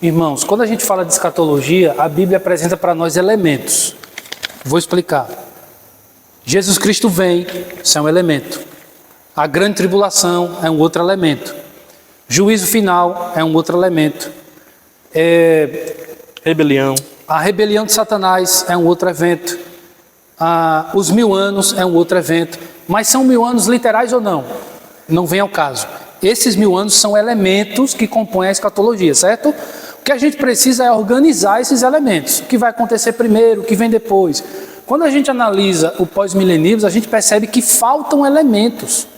irmãos, quando a gente fala de escatologia, a Bíblia apresenta para nós elementos. Vou explicar. Jesus Cristo vem, isso é um elemento. A grande tribulação é um outro elemento. Juízo final é um outro elemento. Rebelião. A rebelião de Satanás é um outro evento. Os 1000 anos é um outro evento. Mas são 1000 anos literais ou não? Não vem ao caso. Esses 1000 anos são elementos que compõem a escatologia, certo? O que a gente precisa é organizar esses elementos. O que vai acontecer primeiro, o que vem depois. Quando a gente analisa o pós-milenismo, a gente percebe que faltam elementos.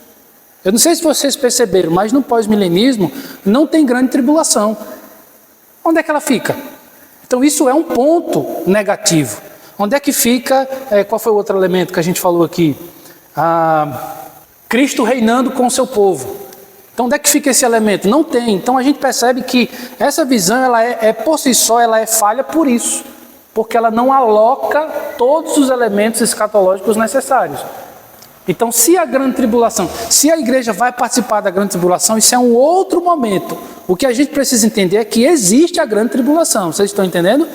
Eu não sei se vocês perceberam, mas no pós-milenismo não tem grande tribulação. Onde é que ela fica? Então isso é um ponto negativo. Onde é que fica, qual foi o outro elemento que a gente falou aqui? Cristo reinando com o seu povo. Então onde é que fica esse elemento? Não tem. Então a gente percebe que essa visão, ela por si só, ela é falha por isso. Porque ela não aloca todos os elementos escatológicos necessários. Então, se a grande tribulação, se a igreja vai participar da grande tribulação, isso é um outro momento. O que a gente precisa entender é que existe a grande tribulação. Vocês estão entendendo?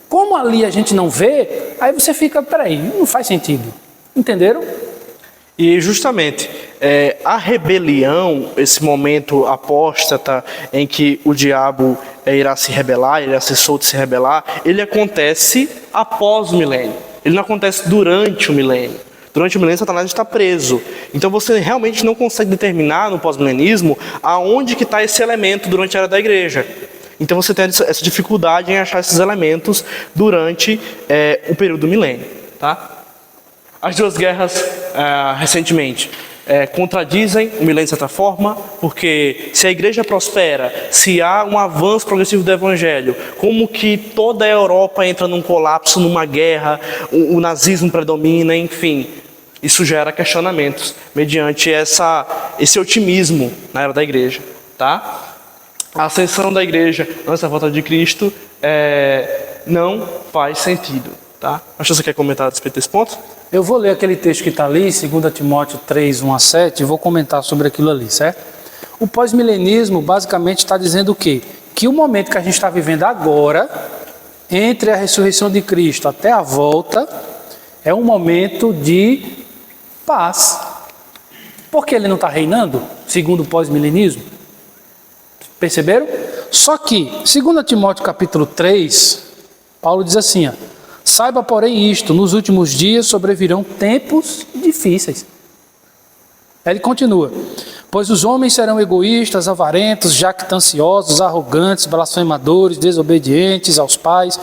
Como ali a gente não vê, aí você fica, peraí, não faz sentido. Entenderam? E justamente, a rebelião, esse momento apóstata em que o diabo irá se rebelar, irá ser solto e se rebelar, ele acontece após o milênio. Ele não acontece durante o milênio. Durante o milênio, Satanás está preso. Então você realmente não consegue determinar no pós-milenismo aonde que está esse elemento durante a era da igreja. Então você tem essa dificuldade em achar esses elementos durante o período do milênio. Tá? As duas guerras, recentemente, contradizem o milênio de certa forma, porque se a igreja prospera, se há um avanço progressivo do evangelho, como que toda a Europa entra num colapso, numa guerra, o nazismo predomina, enfim... Isso gera questionamentos mediante esse otimismo na era da igreja. Tá? A ascensão da igreja antes da volta de Cristo não faz sentido. Tá? Acho que você quer comentar a respeito desse ponto? Eu vou ler aquele texto que está ali, 2 Timóteo 3, 1-7, e vou comentar sobre aquilo ali, certo? O pós-milenismo basicamente está dizendo o quê? Que o momento que a gente está vivendo agora, entre a ressurreição de Cristo até a volta, é um momento de paz. Porque ele não está reinando, segundo o pós-milenismo? Perceberam? Só que, 2 Timóteo capítulo 3, Paulo diz assim, saiba, porém, isto, nos últimos dias sobrevirão tempos difíceis. Ele continua, pois os homens serão egoístas, avarentos, jactanciosos, arrogantes, blasfemadores, desobedientes aos pais,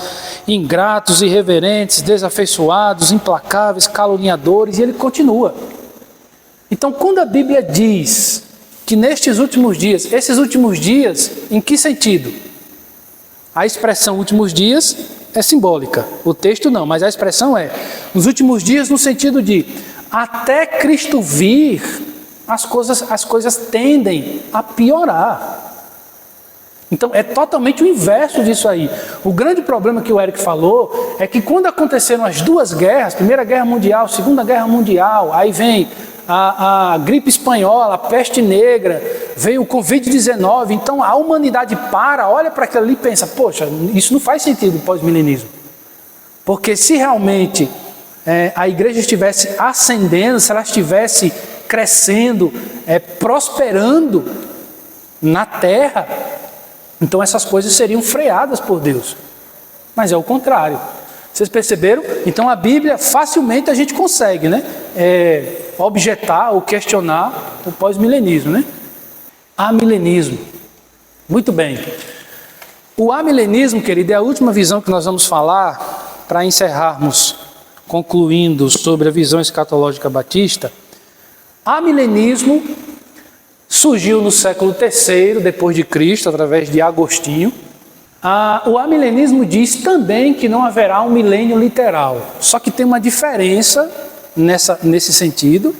ingratos, irreverentes, desafeiçoados, implacáveis, caluniadores, e ele continua. Então, quando a Bíblia diz que nestes últimos dias, esses últimos dias, em que sentido? A expressão últimos dias é simbólica, o texto não, mas a expressão é, nos últimos dias no sentido de, até Cristo vir, as coisas tendem a piorar. Então é totalmente o inverso disso aí. O grande problema que o Eric falou é que quando aconteceram as duas guerras, Primeira Guerra Mundial, Segunda Guerra Mundial, aí vem a gripe espanhola, a peste negra, veio o Covid-19, então a humanidade olha para aquilo ali e pensa, poxa, isso não faz sentido pós-milenismo. Porque se realmente a igreja estivesse ascendendo, se ela estivesse crescendo, prosperando na terra, então essas coisas seriam freadas por Deus. Mas é o contrário. Vocês perceberam? Então a Bíblia, facilmente a gente consegue, né? Objetar ou questionar o pós-milenismo, né? Amilenismo. Muito bem. O amilenismo, querido, é a última visão que nós vamos falar para encerrarmos, concluindo sobre a visão escatológica batista. Amilenismo surgiu no século III, depois de Cristo, através de Agostinho. O amilenismo diz também que não haverá um milênio literal. Só que tem uma diferença nesse sentido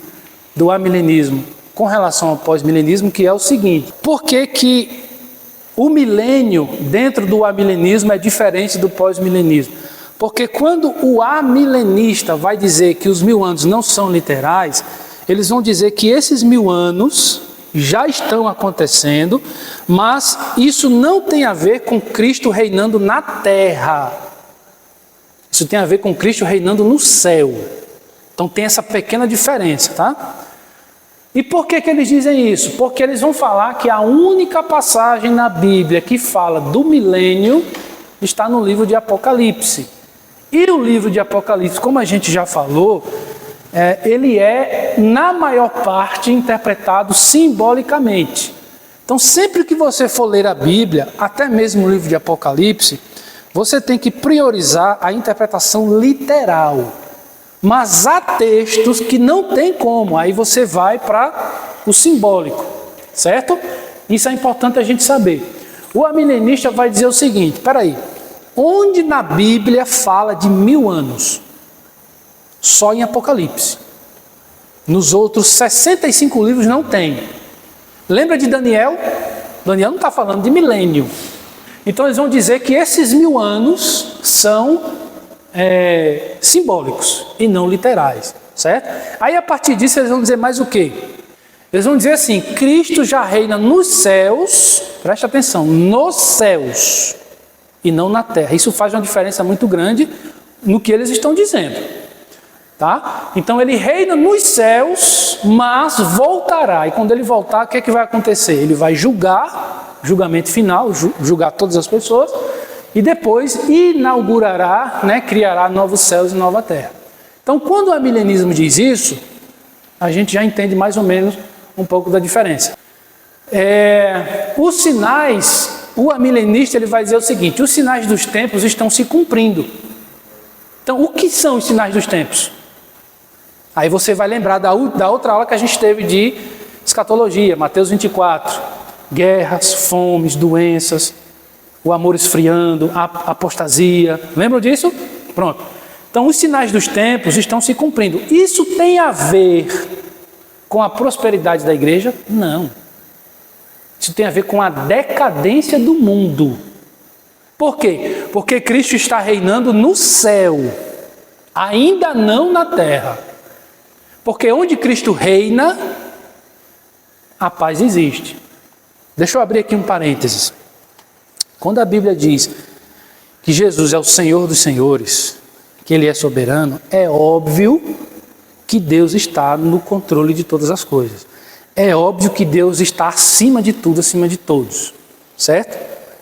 do amilenismo com relação ao pós-milenismo, que é o seguinte: por que o milênio dentro do amilenismo é diferente do pós-milenismo? Porque quando o amilenista vai dizer que os 1000 anos não são literais, eles vão dizer que esses 1000 anos já estão acontecendo, mas isso não tem a ver com Cristo reinando na terra. Isso tem a ver com Cristo reinando no céu. Então tem essa pequena diferença, tá? E por que eles dizem isso? Porque eles vão falar que a única passagem na Bíblia que fala do milênio está no livro de Apocalipse. E o livro de Apocalipse, como a gente já falou, ele é, na maior parte, interpretado simbolicamente. Então, sempre que você for ler a Bíblia, até mesmo o livro de Apocalipse, você tem que priorizar a interpretação literal. Mas há textos que não tem como, aí você vai para o simbólico, certo? Isso é importante a gente saber. O amilenista vai dizer o seguinte: peraí, onde na Bíblia fala de 1000 anos? Só em Apocalipse. Nos outros 65 livros não tem. Lembra de Daniel? Daniel não está falando de milênio. Então eles vão dizer que esses 1000 anos são simbólicos e não literais, certo? Aí a partir disso eles vão dizer mais o quê? Eles vão dizer assim: Cristo já reina nos céus, presta atenção, nos céus e não na terra. Isso faz uma diferença muito grande no que eles estão dizendo. Tá? Então ele reina nos céus, mas voltará. E quando ele voltar, o que é que vai acontecer? Ele vai julgar, julgamento final, julgar todas as pessoas, e depois inaugurará, criará novos céus e nova terra. Então, quando o amilenismo diz isso, a gente já entende mais ou menos um pouco da diferença. Os sinais, o amilenista ele vai dizer o seguinte: os sinais dos tempos estão se cumprindo. Então, o que são os sinais dos tempos? Aí você vai lembrar da outra aula que a gente teve de escatologia, Mateus 24. Guerras, fomes, doenças, o amor esfriando, a apostasia. Lembram disso? Pronto. Então, os sinais dos tempos estão se cumprindo. Isso tem a ver com a prosperidade da igreja? Não. Isso tem a ver com a decadência do mundo. Por quê? Porque Cristo está reinando no céu, ainda não na terra. Porque onde Cristo reina, a paz existe. Deixa eu abrir aqui um parênteses. Quando a Bíblia diz que Jesus é o Senhor dos senhores, que Ele é soberano, é óbvio que Deus está no controle de todas as coisas. É óbvio que Deus está acima de tudo, acima de todos. Certo?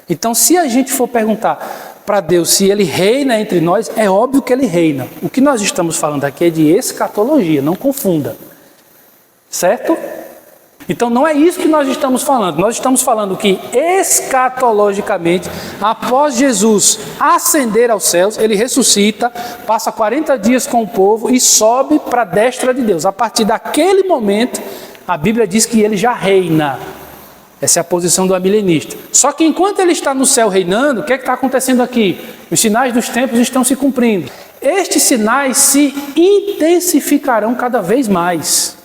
Então, se a gente for perguntar para Deus se Ele reina entre nós, é óbvio que Ele reina. O que nós estamos falando aqui é de escatologia, não confunda. Certo? Então não é isso que nós estamos falando. Nós estamos falando que escatologicamente, após Jesus ascender aos céus, Ele ressuscita, passa 40 dias com o povo e sobe para a destra de Deus. A partir daquele momento, a Bíblia diz que Ele já reina. Essa é a posição do amilenista. Só que enquanto Ele está no céu reinando, o que está acontecendo aqui? Os sinais dos tempos estão se cumprindo. Estes sinais se intensificarão cada vez mais.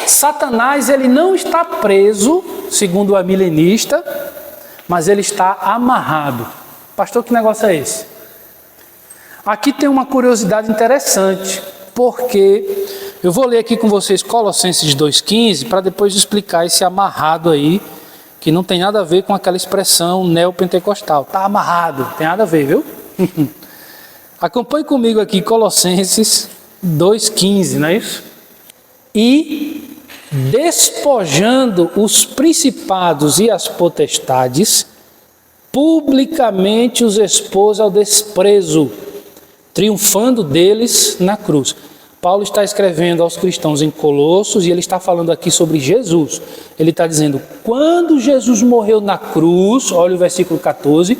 Satanás, ele não está preso, segundo o amilenista, mas ele está amarrado. Pastor, que negócio é esse? Aqui tem uma curiosidade interessante, porque eu vou ler aqui com vocês Colossenses 2,15, para depois explicar esse amarrado aí, que não tem nada a ver com aquela expressão neopentecostal. Está amarrado, tem nada a ver, viu? Acompanhe comigo aqui Colossenses 2,15, não é isso? E despojando os principados e as potestades, publicamente os expôs ao desprezo, triunfando deles na cruz. Paulo está escrevendo aos cristãos em Colossos e ele está falando aqui sobre Jesus. Ele está dizendo, quando Jesus morreu na cruz, olha o versículo 14,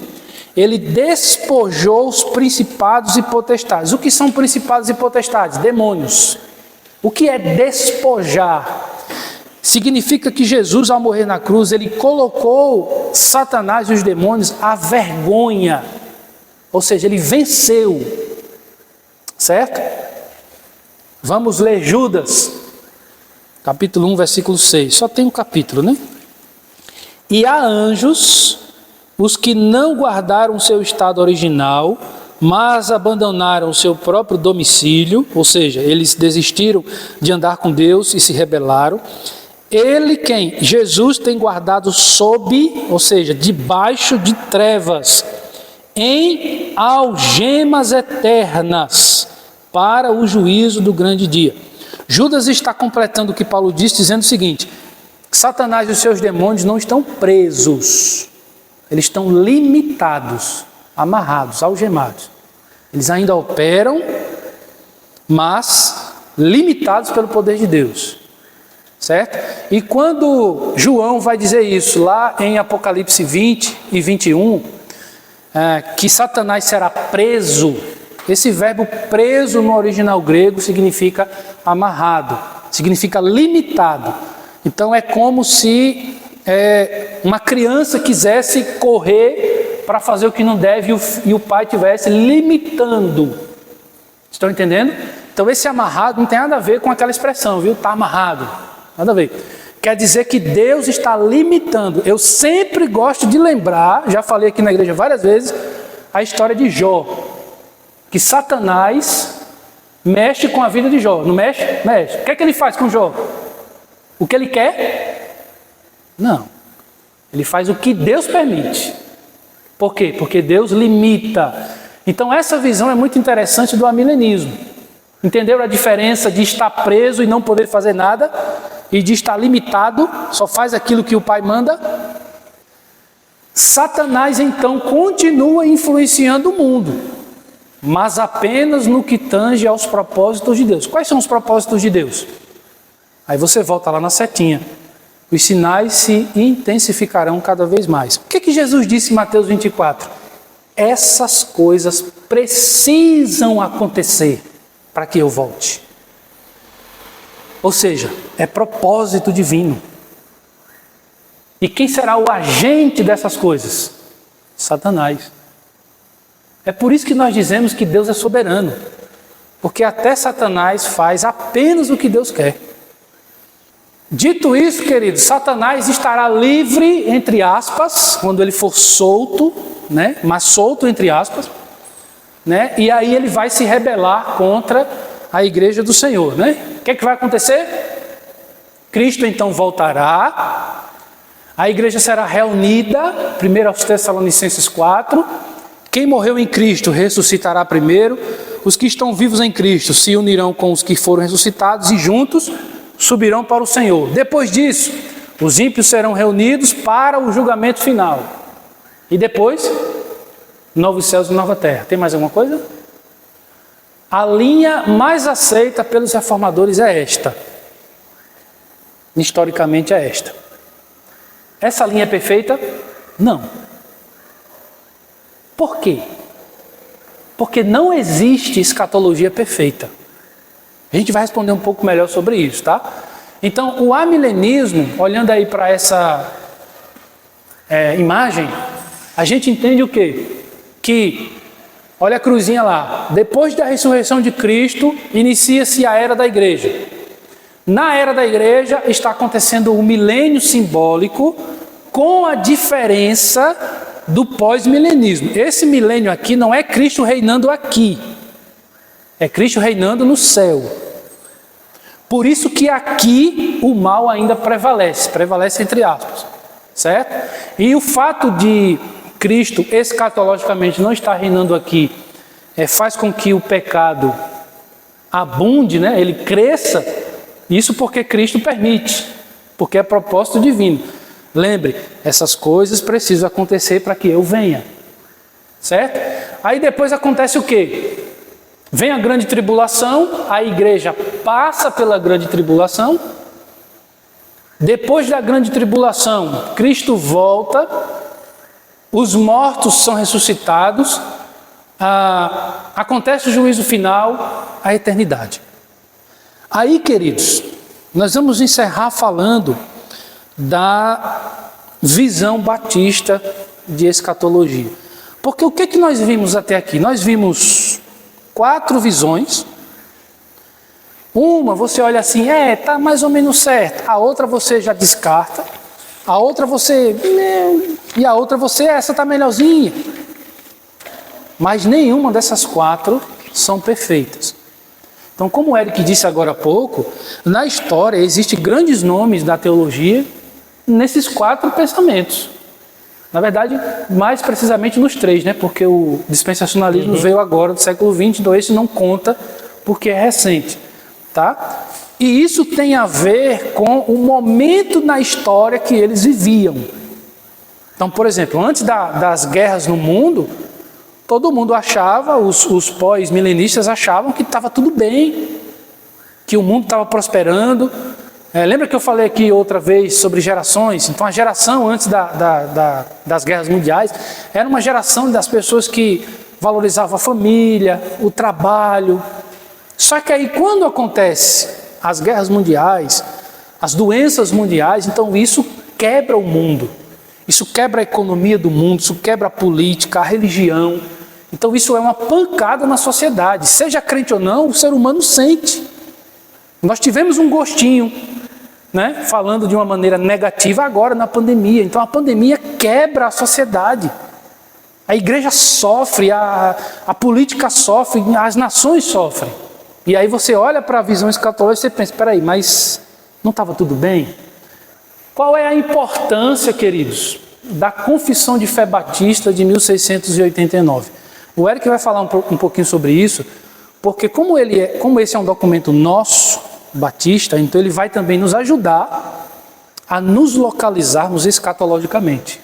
ele despojou os principados e potestades. O que são principados e potestades? Demônios. O que é despojar? significa que Jesus, ao morrer na cruz, ele colocou Satanás e os demônios à vergonha. Ou seja, ele venceu. Certo? Vamos ler Judas, capítulo 1, versículo 6. Só tem um capítulo, né? E há anjos, os que não guardaram seu estado original, mas abandonaram o seu próprio domicílio, ou seja, eles desistiram de andar com Deus e se rebelaram. Ele quem? Jesus tem guardado sob, ou seja, debaixo de trevas, em algemas eternas, para o juízo do grande dia. Judas está completando o que Paulo disse, dizendo o seguinte: Satanás e os seus demônios não estão presos, eles estão limitados, amarrados, algemados. Eles ainda operam, mas limitados pelo poder de Deus. Certo? E quando João vai dizer isso lá em Apocalipse 20 e 21, que Satanás será preso, esse verbo preso no original grego significa amarrado, significa limitado. Então é como se uma criança quisesse correr para fazer o que não deve e o pai estivesse limitando. Estão entendendo? Então esse amarrado não tem nada a ver com aquela expressão, viu? Está amarrado. Nada a ver. Quer dizer que Deus está limitando. Eu sempre gosto de lembrar, já falei aqui na igreja várias vezes, a história de Jó. Que Satanás mexe com a vida de Jó. Não mexe? Mexe. O que é que ele faz com Jó? O que ele quer? Não. Ele faz o que Deus permite. Por quê? Porque Deus limita. Então essa visão é muito interessante do amilenismo. Entenderam a diferença de estar preso e não poder fazer nada? E de estar limitado, só faz aquilo que o Pai manda? Satanás então continua influenciando o mundo, mas apenas no que tange aos propósitos de Deus. Quais são os propósitos de Deus? Aí você volta lá na setinha. Os sinais se intensificarão cada vez mais. O que Jesus disse em Mateus 24? Essas coisas precisam acontecer para que eu volte. Ou seja, é propósito divino. E quem será o agente dessas coisas? Satanás. É por isso que nós dizemos que Deus é soberano. Porque até Satanás faz apenas o que Deus quer. Dito isso, queridos, Satanás estará livre, entre aspas, quando ele for solto, né? Mas solto, entre aspas, né? E aí ele vai se rebelar contra a igreja do Senhor, né? O que é que vai acontecer? Cristo então voltará, a igreja será reunida, 1 Tessalonicenses 4, quem morreu em Cristo ressuscitará primeiro, os que estão vivos em Cristo se unirão com os que foram ressuscitados e juntos subirão para o Senhor. Depois disso, os ímpios serão reunidos para o julgamento final. E depois, novos céus e nova terra. Tem mais alguma coisa? A linha mais aceita pelos reformadores é esta. Historicamente é esta. Essa linha é perfeita? Não. Por quê? Porque não existe escatologia perfeita. A gente vai responder um pouco melhor sobre isso, tá? Então, o amilenismo, olhando aí para essa imagem, a gente entende o quê? Que, olha a cruzinha lá, depois da ressurreição de Cristo, inicia-se a era da igreja. Na era da igreja está acontecendo o milênio simbólico, com a diferença do pós-milenismo. Esse milênio aqui não é Cristo reinando aqui, é Cristo reinando no céu. Por isso que aqui o mal ainda prevalece entre aspas, certo? E o fato de Cristo escatologicamente não estar reinando aqui faz com que o pecado abunde, né? Ele cresça, isso porque Cristo permite, porque é propósito divino. Lembre, essas coisas precisam acontecer para que eu venha, certo? Aí depois acontece o quê? Vem a grande tribulação, a igreja passa pela grande tribulação. Depois da grande tribulação, Cristo volta, os mortos são ressuscitados, acontece o juízo final, a eternidade. Aí, queridos, nós vamos encerrar falando da visão batista de escatologia. Porque o que nós vimos até aqui? Nós vimos 4 visões. Uma você olha assim, tá mais ou menos certo. A outra você já descarta. A outra você... E a outra você, essa está melhorzinha. Mas nenhuma dessas 4 são perfeitas. Então, como o Eric disse agora há pouco, na história existem grandes nomes da teologia nesses 4 pensamentos. Na verdade, mais precisamente nos 3, né? Porque o dispensacionalismo veio agora do século XX, então esse não conta porque é recente, tá? E isso tem a ver com o momento na história que eles viviam. Então, por exemplo, antes das guerras no mundo, todo mundo achava, os pós-milenistas achavam que estava tudo bem, que o mundo estava prosperando. Lembra que eu falei aqui outra vez sobre gerações? Então a geração antes das guerras mundiais era uma geração das pessoas que valorizavam a família, o trabalho. Só que aí quando acontece as guerras mundiais, as doenças mundiais, então isso quebra o mundo. Isso quebra a economia do mundo, isso quebra a política, a religião. Então isso é uma pancada na sociedade. Seja crente ou não, o ser humano sente. Nós tivemos um gostinho, né, falando de uma maneira negativa agora na pandemia. Então a pandemia quebra a sociedade. A igreja sofre, a política sofre, as nações sofrem. E aí você olha para a visão escatológica e você pensa, espera aí, mas não estava tudo bem? Qual é a importância, queridos, da Confissão de Fé Batista de 1689? O Eric vai falar um pouquinho sobre isso, porque como esse é um documento nosso, batista, então ele vai também nos ajudar a nos localizarmos escatologicamente.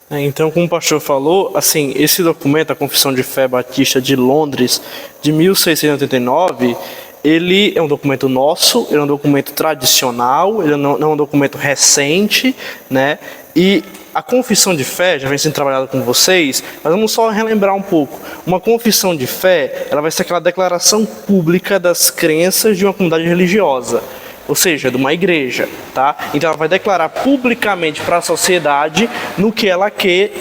Então, como o pastor falou, assim, esse documento, a Confissão de Fé Batista de Londres, de 1689, ele é um documento nosso, ele é um documento tradicional, ele não é um documento recente, né? E a confissão de fé já vem sendo trabalhada com vocês, mas vamos só relembrar um pouco. Uma confissão de fé, ela vai ser aquela declaração pública das crenças de uma comunidade religiosa, ou seja, de uma igreja, tá? Então ela vai declarar publicamente para a sociedade no que ela crê,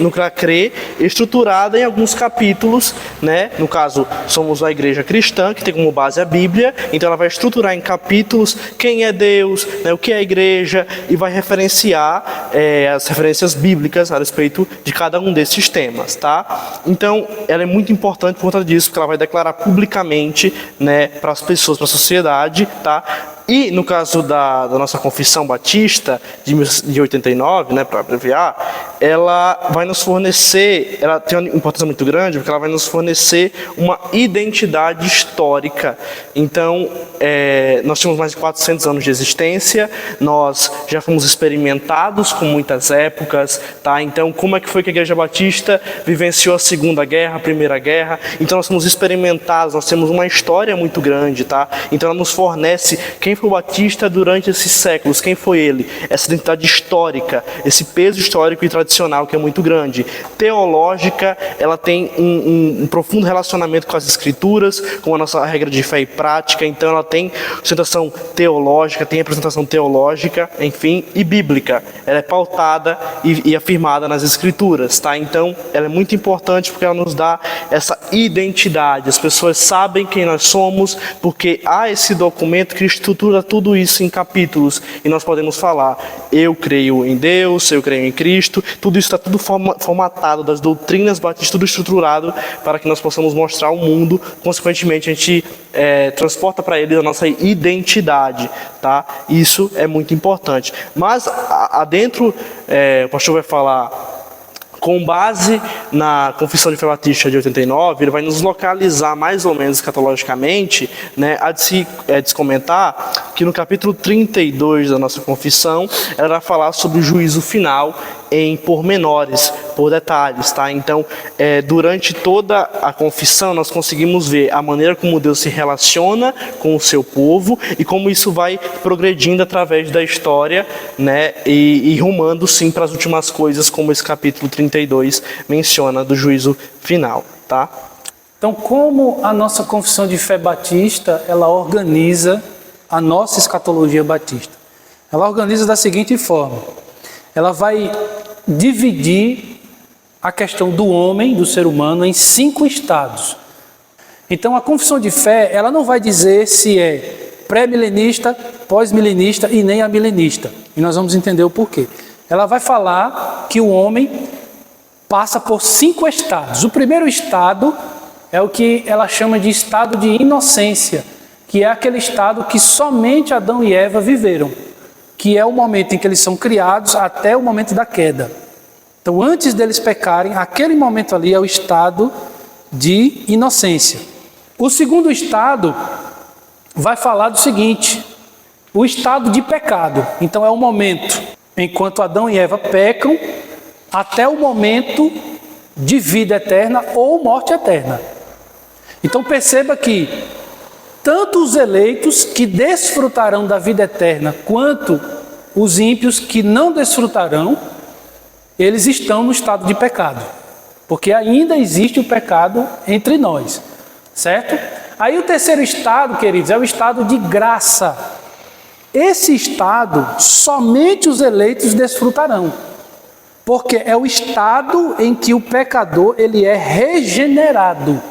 estruturada em alguns capítulos, né? No caso, somos uma igreja cristã que tem como base a Bíblia, então ela vai estruturar em capítulos quem é Deus, né? O que é a igreja, e vai referenciar as referências bíblicas a respeito de cada um desses temas, tá? Então ela é muito importante por conta disso, porque ela vai declarar publicamente, né, para as pessoas, para a sociedade, tá? E no caso da nossa Confissão Batista de 89, né, para abreviar, ela vai nos fornecer, ela tem uma importância muito grande, porque ela vai nos fornecer uma identidade histórica. Então, nós temos mais de 400 anos de existência, nós já fomos experimentados com muitas épocas, tá? Então, como é que foi que a Igreja Batista vivenciou a Segunda Guerra, a Primeira Guerra? Então, nós somos experimentados, nós temos uma história muito grande, tá? Então, ela nos fornece quem foi o Batista durante esses séculos, quem foi ele, essa identidade histórica, esse peso histórico e tradicional que é muito grande. Teológica, ela tem um profundo relacionamento com as Escrituras, com a nossa regra de fé e prática, então ela tem sustentação teológica, tem apresentação teológica, enfim, e bíblica. Ela é pautada e afirmada nas Escrituras, tá? Então, ela é muito importante porque ela nos dá essa identidade. As pessoas sabem quem nós somos, porque há esse documento que estrutura tudo isso em capítulos, e nós podemos falar, eu creio em Deus, eu creio em Cristo, tudo isso está tudo formatado das doutrinas batistas, tudo estruturado para que nós possamos mostrar ao mundo, consequentemente a gente transporta para ele a nossa identidade, tá? Isso é muito importante. Mas adentro, o pastor vai falar, com base na Confissão de Fé Batista de 89, ele vai nos localizar mais ou menos escatologicamente, né? Há de se comentar que no capítulo 32 da nossa confissão, ela vai falar sobre o juízo final em pormenores, por detalhes, tá? Então, durante toda a confissão, nós conseguimos ver a maneira como Deus se relaciona com o seu povo e como isso vai progredindo através da história, né? E rumando, sim, para as últimas coisas, como esse capítulo 32 menciona do juízo final, tá? Então, como a nossa Confissão de Fé Batista, ela organiza a nossa escatologia batista? Ela organiza da seguinte forma: ela vai dividir a questão do homem, do ser humano, em 5 estados. Então a confissão de fé, ela não vai dizer se é pré-milenista, pós-milenista e nem amilenista. E nós vamos entender o porquê. Ela vai falar que o homem passa por 5 estados. O primeiro estado é o que ela chama de estado de inocência, que é aquele estado que somente Adão e Eva viveram, que é o momento em que eles são criados até o momento da queda. Então, antes deles pecarem, aquele momento ali é o estado de inocência. O segundo estado vai falar do seguinte: o estado de pecado. Então, é o momento enquanto Adão e Eva pecam, até o momento de vida eterna ou morte eterna. Então perceba que tanto os eleitos que desfrutarão da vida eterna, quanto os ímpios que não desfrutarão, eles estão no estado de pecado. Porque ainda existe o pecado entre nós, certo? Aí o terceiro estado, queridos, é o estado de graça. Esse estado, somente os eleitos desfrutarão. Porque é o estado em que o pecador ele é regenerado.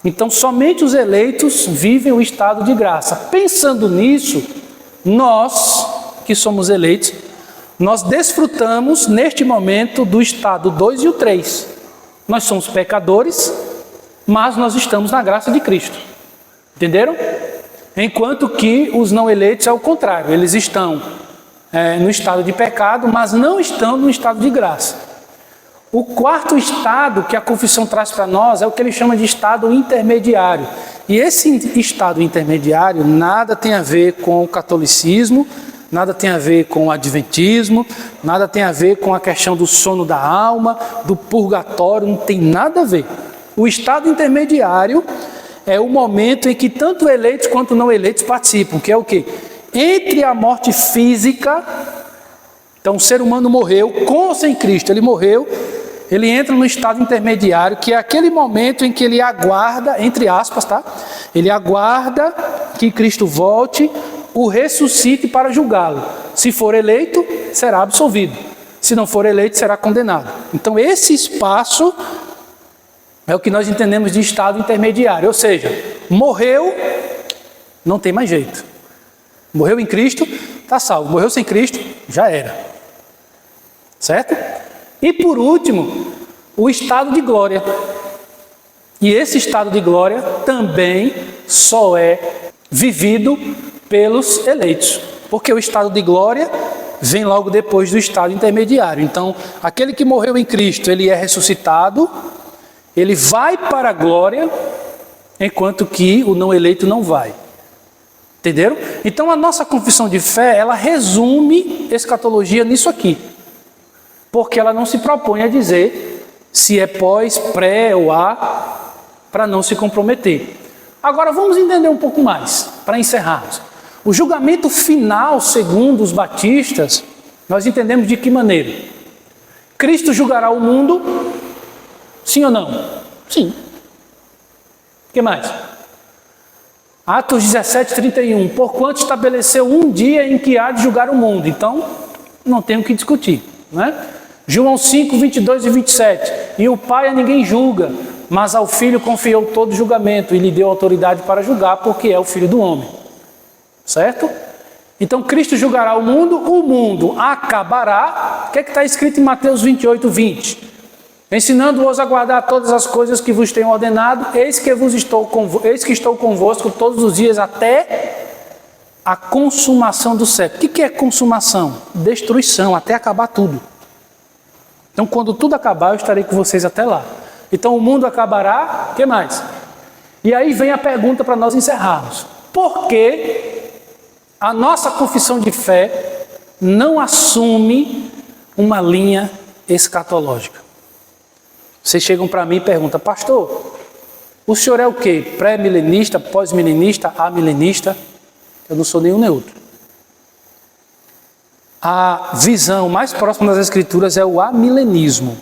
Então, somente os eleitos vivem o estado de graça. Pensando nisso, nós, que somos eleitos, nós desfrutamos neste momento do estado 2 e o 3. Nós somos pecadores, mas nós estamos na graça de Cristo. Entenderam? Enquanto que os não eleitos é o contrário. Eles estão no estado de pecado, mas não estão no estado de graça. O quarto estado que a confissão traz para nós é o que ele chama de estado intermediário. E esse estado intermediário nada tem a ver com o catolicismo, nada tem a ver com o adventismo, nada tem a ver com a questão do sono da alma, do purgatório, não tem nada a ver. O estado intermediário é o momento em que tanto eleitos quanto não eleitos participam, que é o quê? Entre a morte física, então o ser humano morreu, com ou sem Cristo, ele morreu, ele entra no estado intermediário, que é aquele momento em que ele aguarda, entre aspas, tá? Ele aguarda que Cristo volte, o ressuscite para julgá-lo. Se for eleito, será absolvido. Se não for eleito, será condenado. Então esse espaço é o que nós entendemos de estado intermediário, ou seja, morreu, não tem mais jeito. Morreu em Cristo, está salvo. Morreu sem Cristo, já era. Certo? E por último, o estado de glória. E esse estado de glória também só é vivido pelos eleitos. Porque o estado de glória vem logo depois do estado intermediário. Então, aquele que morreu em Cristo, ele é ressuscitado, ele vai para a glória, enquanto que o não eleito não vai. Entenderam? Então a nossa confissão de fé, ela resume escatologia nisso aqui. Porque ela não se propõe a dizer se é pós, pré ou a, para não se comprometer. Agora vamos entender um pouco mais, para encerrarmos. O julgamento final, segundo os batistas, nós entendemos de que maneira? Cristo julgará o mundo, sim ou não? Sim. O que mais? Atos 17, 31. Porquanto estabeleceu um dia em que há de julgar o mundo. Então, não tem o que discutir, né? João 5, 22 e 27. E o Pai a ninguém julga, mas ao Filho confiou todo o julgamento e lhe deu autoridade para julgar, porque é o Filho do homem. Certo? Então, Cristo julgará o mundo acabará. O que está escrito em Mateus 28, 20? Ensinando-vos a guardar todas as coisas que vos tenho ordenado, eis que estou convosco todos os dias até a consumação do século. O que é consumação? Destruição, até acabar tudo. Então, quando tudo acabar, eu estarei com vocês até lá. Então, o mundo acabará, o que mais? E aí vem a pergunta para nós encerrarmos. Por que a nossa confissão de fé não assume uma linha escatológica? Vocês chegam para mim e perguntam: pastor, o senhor é o quê? Pré-milenista, pós-milenista, amilenista? Eu não sou nenhum nem outro. A visão mais próxima das Escrituras é o amilenismo.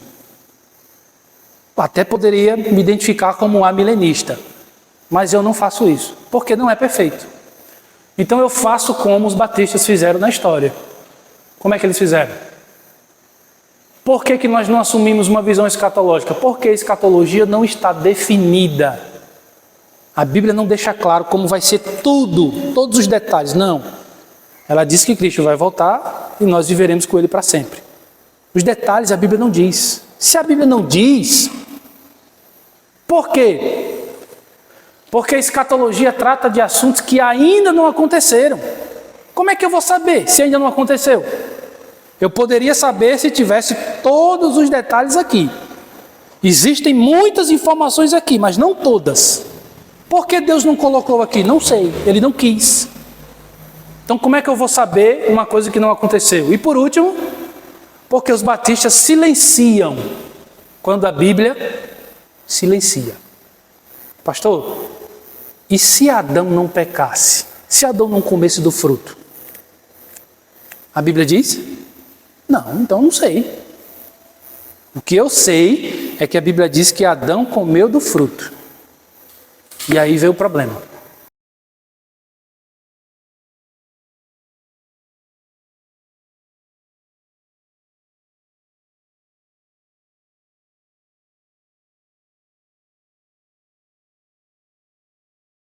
Até poderia me identificar como um amilenista, mas eu não faço isso, porque não é perfeito. Então eu faço como os batistas fizeram na história. Como é que eles fizeram? Por que nós não assumimos uma visão escatológica? Porque a escatologia não está definida. A Bíblia não deixa claro como vai ser tudo, todos os detalhes. Não. Ela diz que Cristo vai voltar e nós viveremos com Ele para sempre. Os detalhes a Bíblia não diz. Se a Bíblia não diz, por quê? Porque a escatologia trata de assuntos que ainda não aconteceram. Como é que eu vou saber se ainda não aconteceu? Eu poderia saber se tivesse todos os detalhes aqui. Existem muitas informações aqui, mas não todas. Por que Deus não colocou aqui? Não sei, Ele não quis. Então como é que eu vou saber uma coisa que não aconteceu? E por último, porque os batistas silenciam quando a Bíblia silencia. Pastor, e se Adão não pecasse? Se Adão não comesse do fruto? A Bíblia diz? Não, então não sei. O que eu sei é que a Bíblia diz que Adão comeu do fruto. E aí veio o problema.